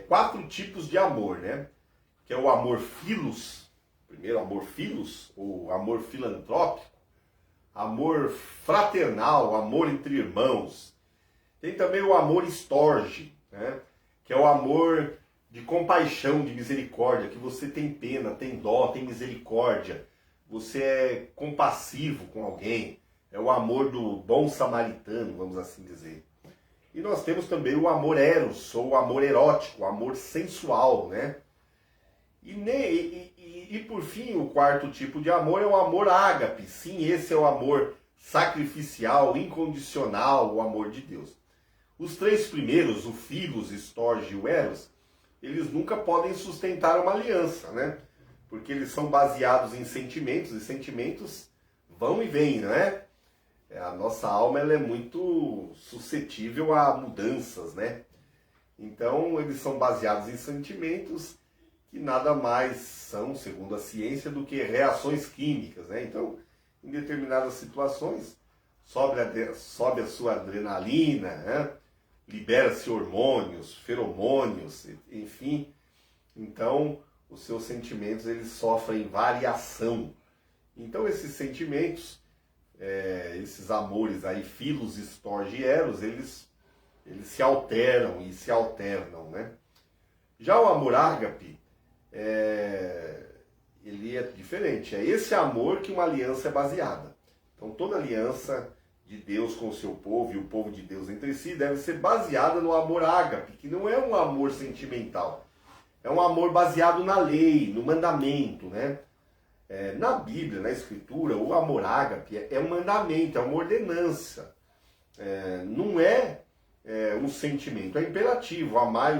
4 tipos de amor, né? Que é o amor philos, primeiro amor philos, ou amor filantrópico, amor fraternal, amor entre irmãos. Tem também o amor storge, né? Que é o amor de compaixão, de misericórdia, que você tem pena, tem dó, tem misericórdia, você é compassivo com alguém, é o amor do bom samaritano, vamos assim dizer. E nós temos também o amor eros, ou o amor erótico, o amor sensual, né? E por fim, o 4º tipo de amor é o amor ágape. Sim, esse é o amor sacrificial, incondicional, o amor de Deus. Os 3 primeiros, o philos, storge e o eros, eles nunca podem sustentar uma aliança, né? Porque eles são baseados em sentimentos, e sentimentos vão e vêm, né? A nossa alma ela é muito suscetível a mudanças, né? Então, eles são baseados em sentimentos que nada mais são, segundo a ciência, do que reações químicas, né? Então, em determinadas situações, sobe a sua adrenalina, né? Libera-se hormônios, feromônios, enfim. Então, os seus sentimentos eles sofrem variação. Então, esses sentimentos, esses amores aí, philos, storge e eros, eles se alteram e se alternam, né? Já o amor ágape, ele é diferente. É esse amor que uma aliança é baseada. Então, toda aliança de Deus com o seu povo e o povo de Deus entre si deve ser baseada no amor ágape, que não é um amor sentimental. É um amor baseado na lei, no mandamento, né? Na Bíblia, na Escritura, o amor ágape é um mandamento, é uma ordenança. Não é um sentimento, é imperativo. Amar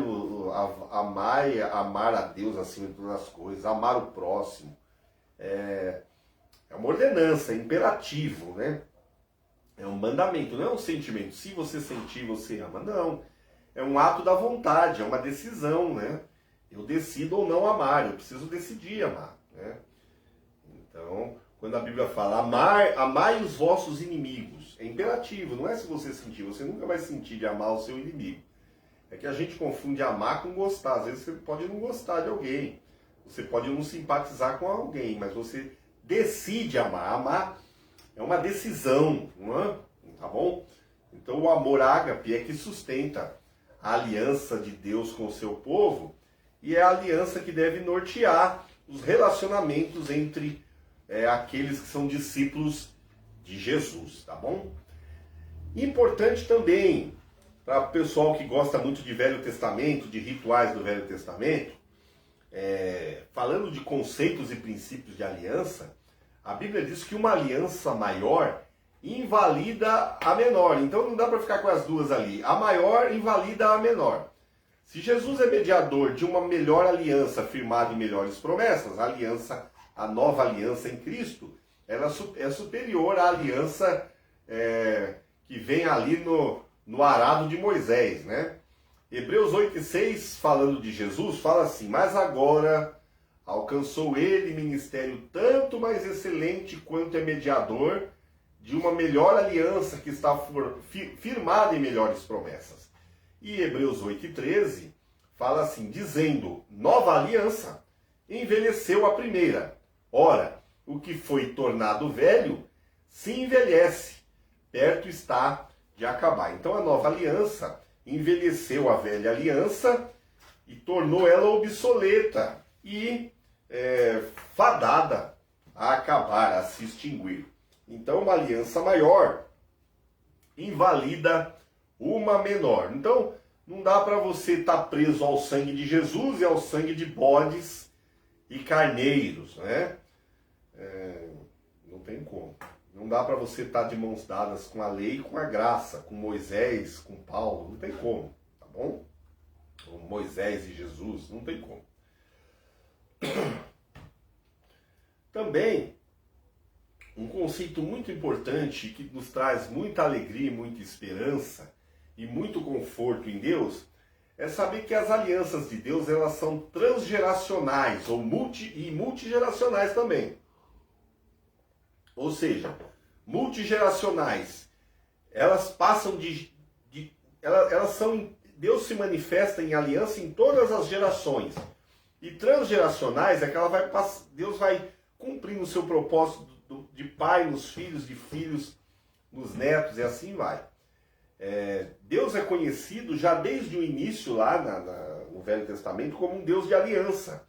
a Deus acima de todas as coisas, amar o próximo. É uma ordenança, é imperativo, né? É um mandamento, não é um sentimento. Se você sentir, você ama. Não. É um ato da vontade, é uma decisão, né? Eu decido ou não amar, eu preciso decidir amar, né? Então, quando a Bíblia fala amai os vossos inimigos, é imperativo, não é se você sentir, você nunca vai sentir de amar o seu inimigo. É que a gente confunde amar com gostar. Às vezes você pode não gostar de alguém, você pode não simpatizar com alguém, mas você decide amar. Amar é uma decisão, não é? Tá bom? Então o amor ágape é que sustenta a aliança de Deus com o seu povo e é a aliança que deve nortear os relacionamentos entre aqueles que são discípulos de Jesus, tá bom? Importante também para o pessoal que gosta muito de Velho Testamento, de rituais do Velho Testamento, falando de conceitos e princípios de aliança, a Bíblia diz que uma aliança maior invalida a menor. Então não dá para ficar com as duas ali. A maior invalida a menor. Se Jesus é mediador de uma melhor aliança firmada em melhores promessas, a nova aliança em Cristo, ela é superior à aliança que vem ali no arado de Moisés, né? Hebreus 8,6, falando de Jesus, fala assim: mas agora alcançou ele ministério tanto mais excelente quanto é mediador de uma melhor aliança que está firmada em melhores promessas. E Hebreus 8,13 fala assim, dizendo, nova aliança envelheceu a primeira. Ora, o que foi tornado velho se envelhece, perto está de acabar. Então a nova aliança envelheceu a velha aliança e tornou ela obsoleta e fadada a acabar, a se extinguir. Então uma aliança maior invalida uma menor. Então não dá para você estar preso ao sangue de Jesus e ao sangue de bodes e carneiros, né? Não tem como. Não dá para você estar de mãos dadas com a lei e com a graça, com Moisés, com Paulo, não tem como, tá bom? Com Moisés e Jesus, não tem como. Também, um conceito muito importante que nos traz muita alegria, muita esperança e muito conforto em Deus, é saber que as alianças de Deus, elas são transgeracionais ou multigeracionais também. Ou seja, multigeracionais, elas passam elas são, Deus se manifesta em aliança em todas as gerações. E transgeracionais é que Deus vai cumprindo o seu propósito de pai nos filhos, de filhos nos netos, e assim vai. Deus é conhecido já desde o início lá no Velho Testamento como um Deus de aliança,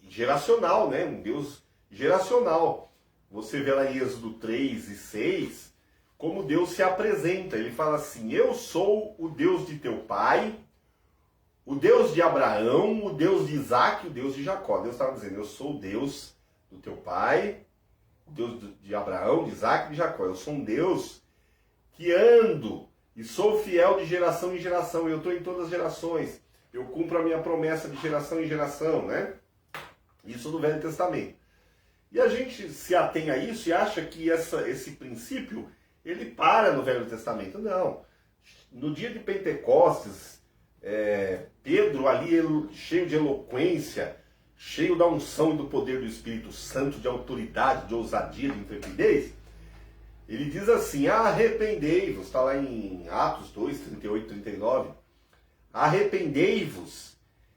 geracional, né? Um Deus geracional. Você vê lá em Êxodo 3 e 6, como Deus se apresenta. Ele fala assim, eu sou o Deus de teu pai, o Deus de Abraão, o Deus de Isaac, o Deus de Jacó. Deus estava dizendo, eu sou o Deus do teu pai, o Deus de Abraão, de Isaac e de Jacó. Eu sou um Deus que ando e sou fiel de geração em geração. Eu estou em todas as gerações. Eu cumpro a minha promessa de geração em geração, né? Isso no Velho Testamento. E a gente se atém a isso e acha que esse princípio, ele para no Velho Testamento. Não. No dia de Pentecostes, Pedro ali, cheio de eloquência, cheio da unção e do poder do Espírito Santo, de autoridade, de ousadia, de intrepidez, ele diz assim, arrependei-vos, está lá em Atos 2, 38, 39, arrependei-vos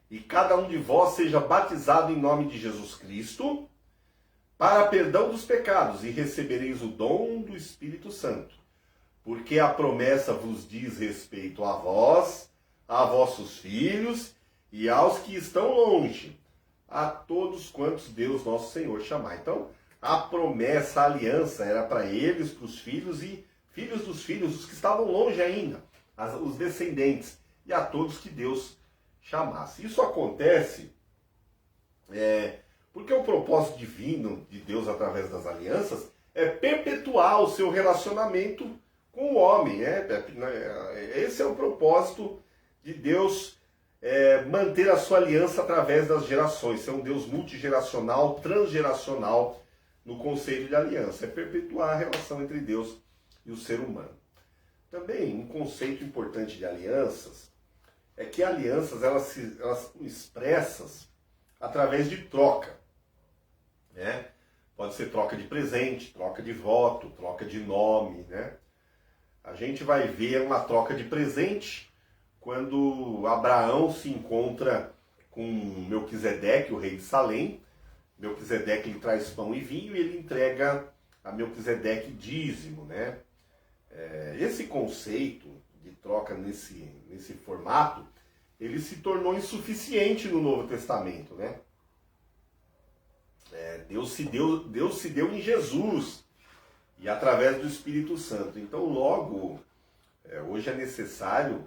e cada um de vós seja batizado em nome de Jesus Cristo, para perdão dos pecados, e recebereis o dom do Espírito Santo. Porque a promessa vos diz respeito a vós, a vossos filhos e aos que estão longe, a todos quantos Deus nosso Senhor chamar. Então, a promessa, a aliança, era para eles, para os filhos e filhos dos filhos, os que estavam longe ainda, os descendentes, e a todos que Deus chamasse. Isso acontece porque o propósito divino de Deus através das alianças é perpetuar o seu relacionamento com o homem. Esse é o propósito de Deus manter a sua aliança através das gerações, ser um Deus multigeracional, transgeracional no conceito de aliança, é perpetuar a relação entre Deus e o ser humano. Também um conceito importante de alianças é que alianças elas são expressas através de troca, né? Pode ser troca de presente, troca de voto, troca de nome, né? A gente vai ver uma troca de presente quando Abraão se encontra com Melquisedeque, o rei de Salém. Melquisedeque ele traz pão e vinho e ele entrega a Melquisedeque dízimo, né? Esse conceito de troca nesse formato, ele se tornou insuficiente no Novo Testamento, né? Deus se deu em Jesus e através do Espírito Santo. Então, logo, hoje é necessário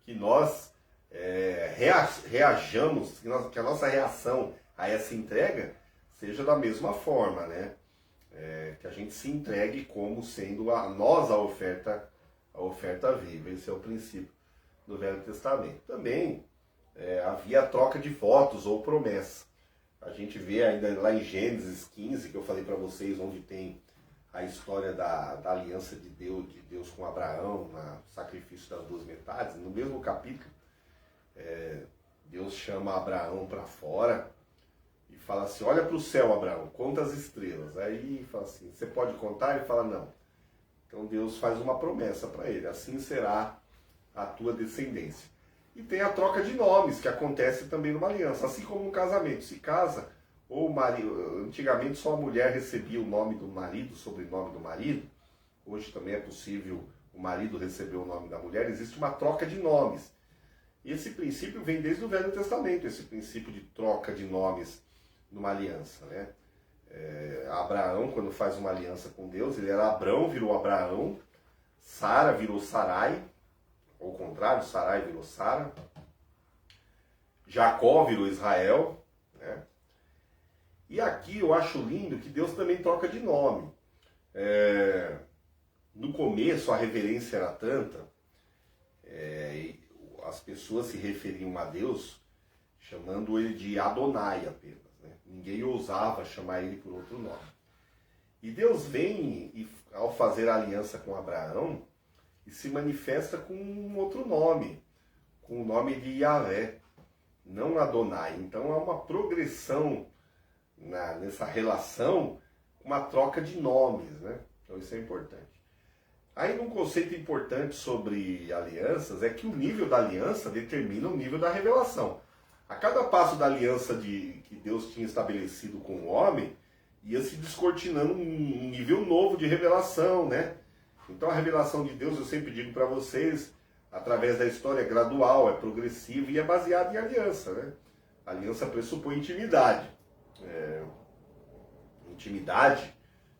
que nós reajamos, que a nossa reação a essa entrega seja da mesma forma, né? Que a gente se entregue como sendo nós a oferta viva. Esse é o princípio do Velho Testamento. Também havia a troca de votos ou promessa. A gente vê ainda lá em Gênesis 15, que eu falei para vocês, onde tem a história da aliança de Deus com Abraão, no sacrifício das duas metades. No mesmo capítulo, Deus chama Abraão para fora e fala assim: olha para o céu, Abraão, conta as estrelas. Aí fala assim: você pode contar? Ele fala: não. Então Deus faz uma promessa para ele: assim será a tua descendência. E tem a troca de nomes, que acontece também numa aliança, assim como no casamento. Se casa, ou o marido, antigamente só a mulher recebia o nome do marido, o sobrenome do marido. Hoje também é possível o marido receber o nome da mulher. Existe uma troca de nomes. E esse princípio vem desde o Velho Testamento, esse princípio de troca de nomes numa aliança, né? Abraão, quando faz uma aliança com Deus, ele era Abrão, virou Abraão. Sara virou Sarai. Ou ao contrário, Sarai virou Sara. Jacó virou Israel, né? E aqui eu acho lindo que Deus também troca de nome. No começo a reverência era tanta, as pessoas se referiam a Deus chamando ele de Adonai apenas, né? Ninguém ousava chamar ele por outro nome. E Deus vem, e, ao fazer a aliança com Abraão, e se manifesta com um outro nome, com o nome de Yahvé, não Adonai. Então há uma progressão nessa relação, uma troca de nomes, né? Então isso é importante. Aí um conceito importante sobre alianças é que o nível da aliança determina o nível da revelação. A cada passo da aliança que Deus tinha estabelecido com o homem, ia se descortinando um nível novo de revelação, né? Então a revelação de Deus, eu sempre digo para vocês, através da história, é gradual, é progressiva e é baseada em aliança, né? A aliança pressupõe intimidade. Intimidade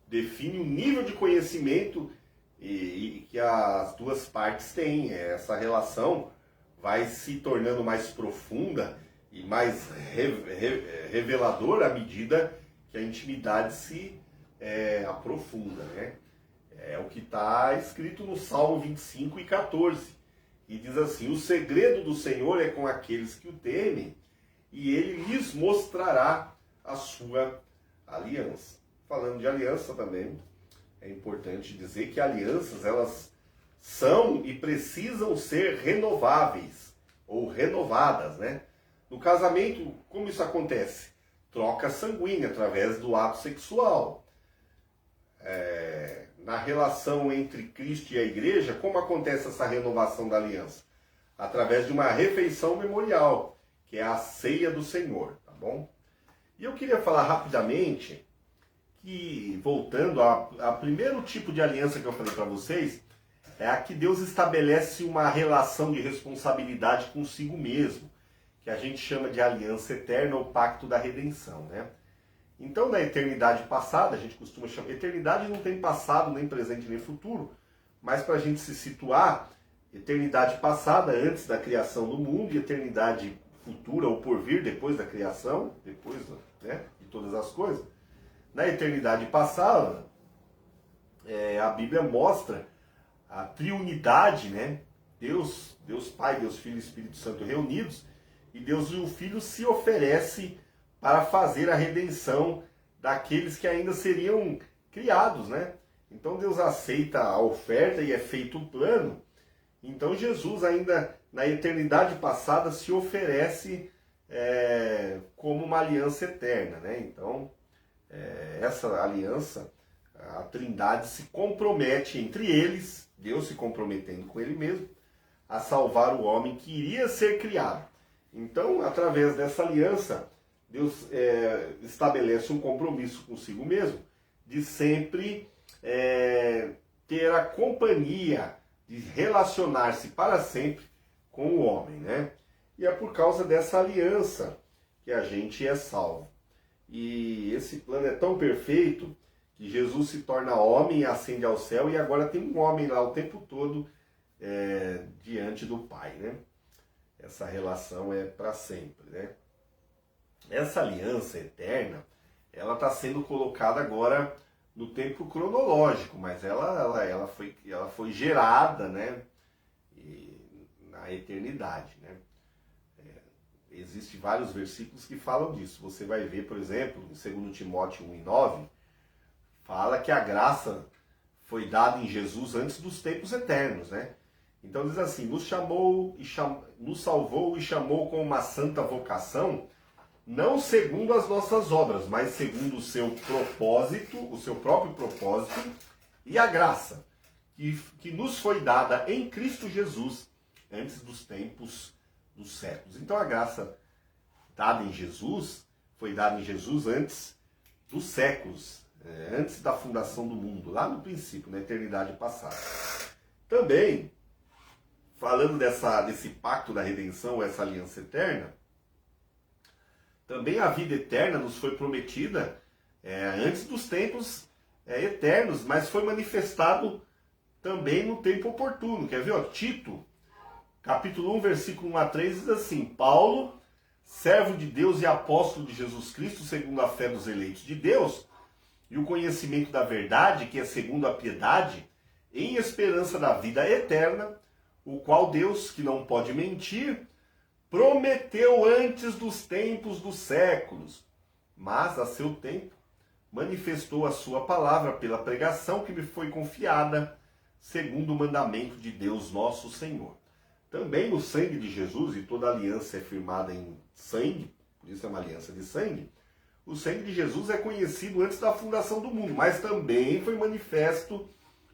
define o nível de conhecimento e que as duas partes têm. Essa relação vai se tornando mais profunda e mais reveladora à medida que a intimidade se aprofunda, né? É o que está escrito no Salmo 25 e 14. E diz assim: o segredo do Senhor é com aqueles que o temem, e ele lhes mostrará a sua aliança. Falando de aliança também, é importante dizer que alianças, elas são e precisam ser renováveis, ou renovadas, né? No casamento, como isso acontece? Troca sanguínea, através do ato sexual. Na relação entre Cristo e a igreja, como acontece essa renovação da aliança? Através de uma refeição memorial, que é a ceia do Senhor, tá bom? E eu queria falar rapidamente que, voltando a primeiro tipo de aliança que eu falei para vocês, é a que Deus estabelece uma relação de responsabilidade consigo mesmo, que a gente chama de aliança eterna ou pacto da redenção, né? Então, na eternidade passada, a gente costuma chamar... Eternidade não tem passado, nem presente, nem futuro, mas para a gente se situar, eternidade passada, antes da criação do mundo, e eternidade futura ou por vir, depois da criação, depois, né, de todas as coisas. Na eternidade passada, a Bíblia mostra a triunidade, né? Deus Pai, Deus Filho e Espírito Santo reunidos, e Deus e o Filho se oferece para fazer a redenção daqueles que ainda seriam criados, né? Então Deus aceita a oferta e é feito o plano. Então Jesus ainda na eternidade passada se oferece como uma aliança eterna, né? Então essa aliança, a Trindade se compromete entre eles, Deus se comprometendo com ele mesmo, a salvar o homem que iria ser criado. Então, através dessa aliança, Deus estabelece um compromisso consigo mesmo de sempre ter a companhia, de relacionar-se para sempre com o homem, né? E é por causa dessa aliança que a gente é salvo. E esse plano é tão perfeito que Jesus se torna homem, ascende ao céu e agora tem um homem lá o tempo todo diante do Pai, né? Essa relação é para sempre, né? Essa aliança eterna, ela está sendo colocada agora no tempo cronológico, mas ela foi gerada, né? Na eternidade, né? Existem vários versículos que falam disso. Você vai ver, por exemplo, em 2 Timóteo 1:9, fala que a graça foi dada em Jesus antes dos tempos eternos, né? Então diz assim, nos salvou e chamou com uma santa vocação, não segundo as nossas obras, mas segundo o seu propósito, o seu próprio propósito e a graça que nos foi dada em Cristo Jesus antes dos tempos dos séculos. Então a graça dada em Jesus foi dada em Jesus antes dos séculos, antes da fundação do mundo, lá no princípio, na eternidade passada. Também, falando desse pacto da redenção, essa aliança eterna, também a vida eterna nos foi prometida antes dos tempos eternos, mas foi manifestado também no tempo oportuno. Quer ver? Ó, Tito, capítulo 1, versículo 1 a 3, diz assim, Paulo, servo de Deus e apóstolo de Jesus Cristo, segundo a fé dos eleitos de Deus, e o conhecimento da verdade, que é segundo a piedade, em esperança da vida eterna, o qual Deus, que não pode mentir, prometeu antes dos tempos dos séculos, mas a seu tempo manifestou a sua palavra pela pregação que me foi confiada, segundo o mandamento de Deus nosso Senhor. Também no sangue de Jesus, e toda aliança é firmada em sangue, por isso é uma aliança de sangue, o sangue de Jesus é conhecido antes da fundação do mundo, mas também foi manifesto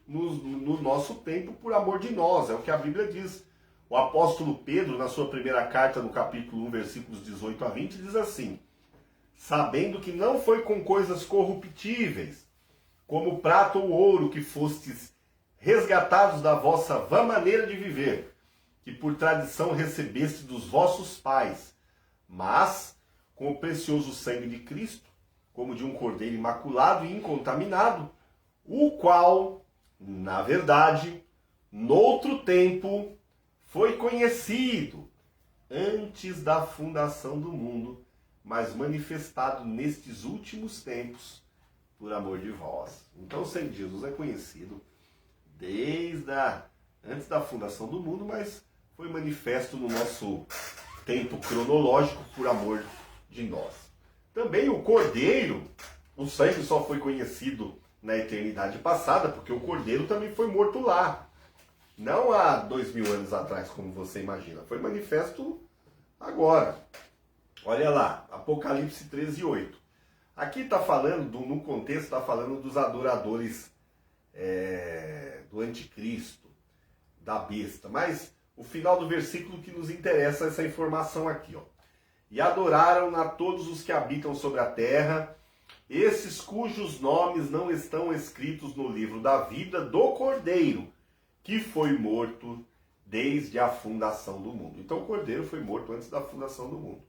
no nosso tempo por amor de nós, é o que a Bíblia diz. O apóstolo Pedro, na sua primeira carta, no capítulo 1, versículos 18 a 20, diz assim, sabendo que não foi com coisas corruptíveis, como prata ou ouro, que fostes resgatados da vossa vã maneira de viver, que por tradição recebeste dos vossos pais, mas com o precioso sangue de Cristo, como de um cordeiro imaculado e incontaminado, o qual, na verdade, noutro tempo, foi conhecido antes da fundação do mundo, mas manifestado nestes últimos tempos por amor de vós. Então o sangue de Jesus é conhecido antes da fundação do mundo, mas foi manifesto no nosso tempo cronológico por amor de nós. Também o Cordeiro, o sangue só foi conhecido na eternidade passada, porque o Cordeiro também foi morto lá. Não há 2000 anos atrás, como você imagina. Foi manifesto agora. Olha lá, Apocalipse 13:8. Aqui está falando, no contexto, está falando dos adoradores do anticristo, da besta. Mas o final do versículo que nos interessa é essa informação aqui. Ó. E adoraram a todos os que habitam sobre a terra, esses cujos nomes não estão escritos no livro da vida do Cordeiro, que foi morto desde a fundação do mundo. Então o Cordeiro foi morto antes da fundação do mundo.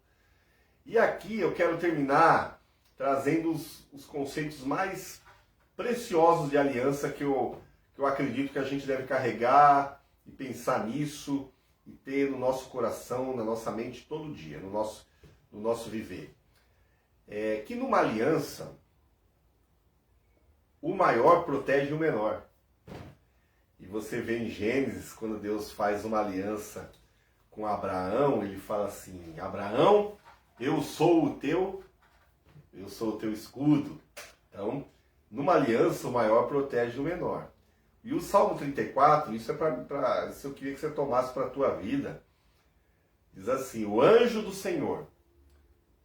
E aqui eu quero terminar trazendo os conceitos mais preciosos de aliança que eu acredito que a gente deve carregar e pensar nisso e ter no nosso coração, na nossa mente todo dia, no nosso viver. Que numa aliança, o maior protege o menor. E você vê em Gênesis, quando Deus faz uma aliança com Abraão, ele fala assim: Abraão, eu sou o teu escudo. Então, numa aliança, o maior protege o menor. E o Salmo 34, isso eu queria que você tomasse para a tua vida. Diz assim: o anjo do Senhor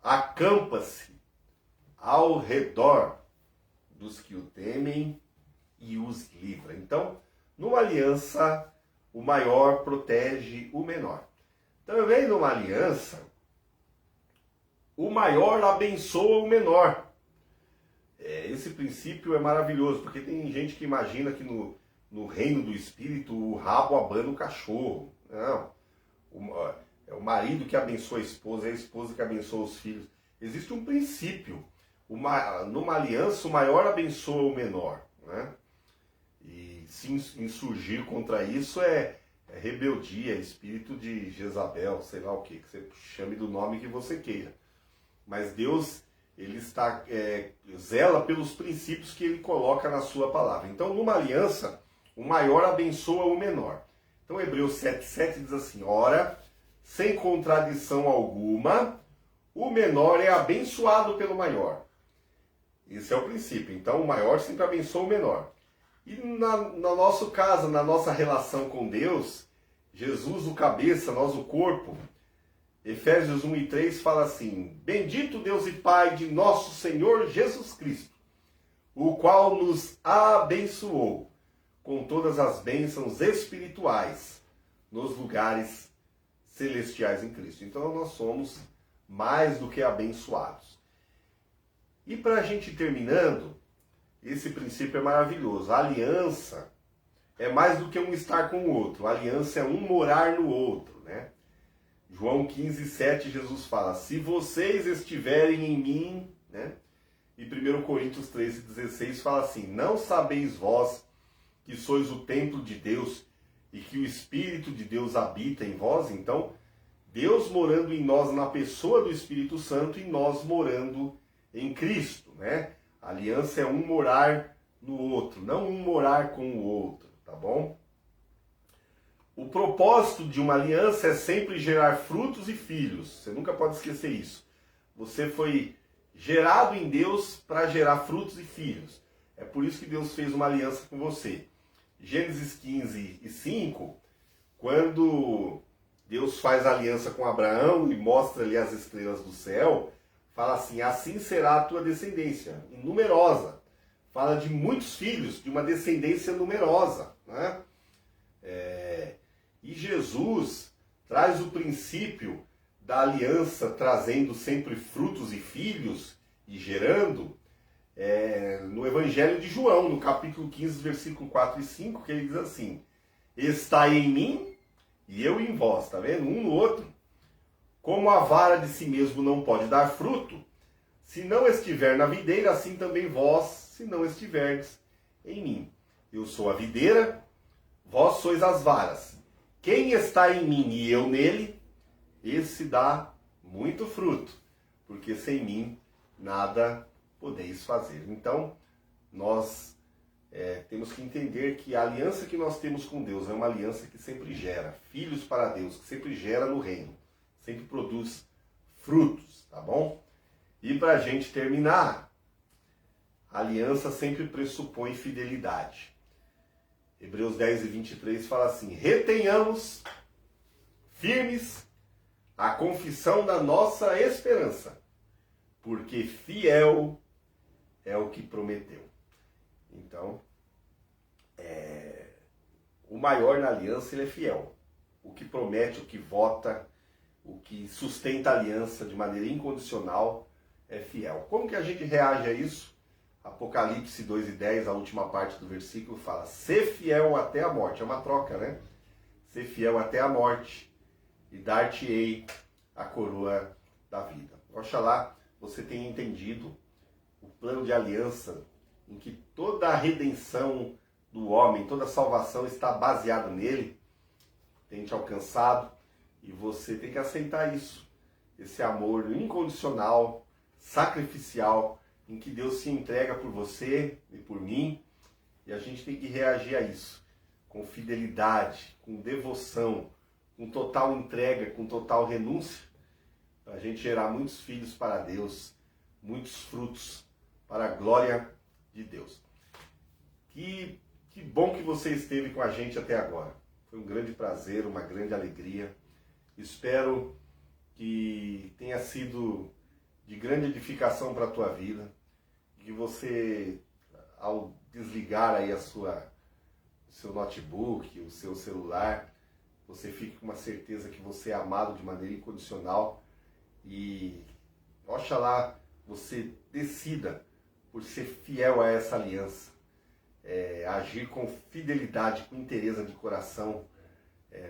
acampa-se ao redor dos que o temem e os livra. Então, numa aliança, o maior protege o menor. Também numa aliança, o maior abençoa o menor. Esse princípio é maravilhoso, porque tem gente que imagina que no reino do Espírito o rabo abana o cachorro. Não. É o marido que abençoa a esposa que abençoa os filhos. Existe um princípio. Numa aliança, o maior abençoa o menor. Né? E se insurgir contra isso é rebeldia, espírito de Jezabel, sei lá o que você chame do nome que você queira. Mas Deus, ele zela pelos princípios que ele coloca na sua palavra. Então, numa aliança, o maior abençoa o menor. Então, Hebreus 7,7 diz assim: ora, sem contradição alguma, o menor é abençoado pelo maior. Esse é o princípio. Então, o maior sempre abençoa o menor. E no nosso caso, na nossa relação com Deus, Jesus o cabeça, nós o corpo, Efésios 1:3 fala assim: bendito Deus e Pai de nosso Senhor Jesus Cristo, o qual nos abençoou com todas as bênçãos espirituais nos lugares celestiais em Cristo. Então nós somos mais do que abençoados. E para a gente terminando, esse princípio é maravilhoso. A aliança é mais do que um estar com o outro. A aliança é um morar no outro, né? João 15:7, Jesus fala: se vocês estiverem em mim, né? E 1 Coríntios 13:16 fala assim: não sabeis vós que sois o templo de Deus e que o Espírito de Deus habita em vós? Então, Deus morando em nós na pessoa do Espírito Santo e nós morando em Cristo, né? A aliança é um morar no outro, não um morar com o outro, tá bom? O propósito de uma aliança é sempre gerar frutos e filhos. Você nunca pode esquecer isso. Você foi gerado em Deus para gerar frutos e filhos. É por isso que Deus fez uma aliança com você. Gênesis 15:5, quando Deus faz aliança com Abraão e mostra ali as estrelas do céu, fala assim: assim será a tua descendência, e numerosa. Fala de muitos filhos, de uma descendência numerosa, né? E Jesus traz o princípio da aliança, trazendo sempre frutos e filhos, e gerando, no Evangelho de João, no capítulo 15, versículo 4 e 5, que ele diz assim: estai em mim e eu em vós, tá vendo? Um no outro. Como a vara de si mesmo não pode dar fruto, se não estiver na videira, assim também vós, se não estiverdes em mim. Eu sou a videira, vós sois as varas. Quem está em mim e eu nele, esse dá muito fruto, porque sem mim nada podeis fazer. Então, nós temos que entender que a aliança que nós temos com Deus é uma aliança que sempre gera filhos para Deus, que sempre gera no reino, sempre produz frutos, tá bom? E para a gente terminar, a aliança sempre pressupõe fidelidade. Hebreus 10:23 fala assim: retenhamos firmes a confissão da nossa esperança, porque fiel é o que prometeu. Então, o maior na aliança, ele é fiel. O que promete, o que vota, o que sustenta a aliança de maneira incondicional é fiel. Como que a gente reage a isso? Apocalipse 2:10, a última parte do versículo, fala: ser fiel até a morte. É uma troca, né? Ser fiel até a morte e dar-te-ei a coroa da vida. Oxalá você tenha entendido o plano de aliança em que toda a redenção do homem, toda a salvação está baseada nele, tem te alcançado, e você tem que aceitar isso. Esse amor incondicional, sacrificial, em que Deus se entrega por você e por mim, e a gente tem que reagir a isso com fidelidade, com devoção, com total entrega, com total renúncia, para a gente gerar muitos filhos para Deus, muitos frutos para a glória de Deus. Que bom que você esteve com a gente até agora. Foi um grande prazer, uma grande alegria. Espero que tenha sido de grande edificação para a tua vida, que você, ao desligar aí o seu notebook, o seu celular, você fique com uma certeza que você é amado de maneira incondicional e, oxalá, você decida por ser fiel a essa aliança, agir com fidelidade, com inteireza de coração,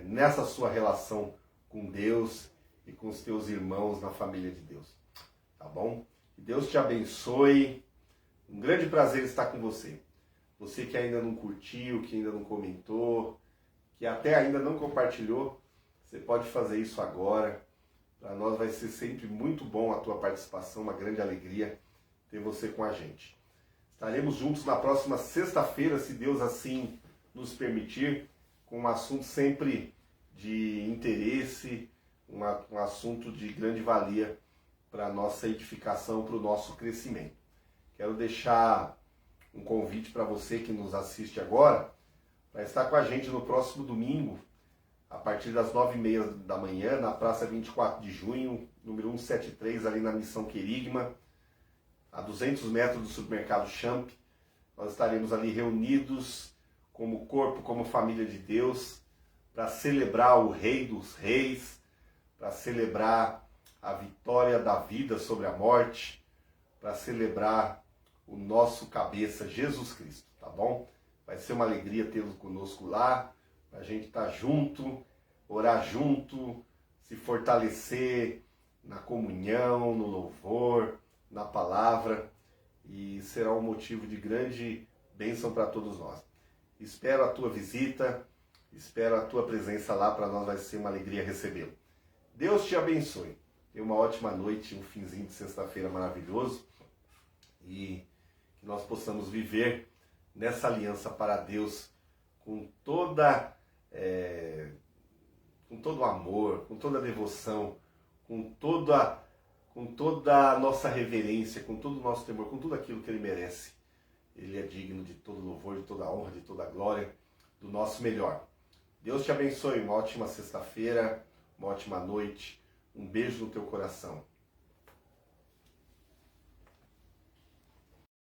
nessa sua relação com Deus e com os teus irmãos na família de Deus. Tá bom? Que Deus te abençoe. Um grande prazer estar com você. Você que ainda não curtiu, que ainda não comentou, que até ainda não compartilhou, você pode fazer isso agora. Para nós vai ser sempre muito bom a tua participação, uma grande alegria ter você com a gente. Estaremos juntos na próxima sexta-feira, se Deus assim nos permitir, com um assunto sempre de interesse, um assunto de grande valia para a nossa edificação, para o nosso crescimento. Quero deixar um convite para você que nos assiste agora, para estar com a gente no próximo domingo, a partir das 9h30 da manhã, na Praça 24 de Junho, número 173, ali na Missão Querigma, a 200 metros do supermercado Champ. Nós estaremos ali reunidos como corpo, como família de Deus, para celebrar o Rei dos Reis, para celebrar a vitória da vida sobre a morte, para celebrar o nosso cabeça, Jesus Cristo, tá bom? Vai ser uma alegria tê-lo conosco lá, a gente estar junto, orar junto, se fortalecer na comunhão, no louvor, na palavra, e será um motivo de grande bênção para todos nós. Espero a tua visita, espero a tua presença lá, para nós vai ser uma alegria recebê-lo. Deus te abençoe. Tenha uma ótima noite, um finzinho de sexta-feira maravilhoso, e que nós possamos viver nessa aliança para Deus com todo o amor, com toda a devoção, com toda a nossa reverência, com todo o nosso temor, com tudo aquilo que Ele merece. Ele é digno de todo louvor, de toda honra, de toda glória, do nosso melhor. Deus te abençoe, uma ótima sexta-feira, uma ótima noite, um beijo no teu coração.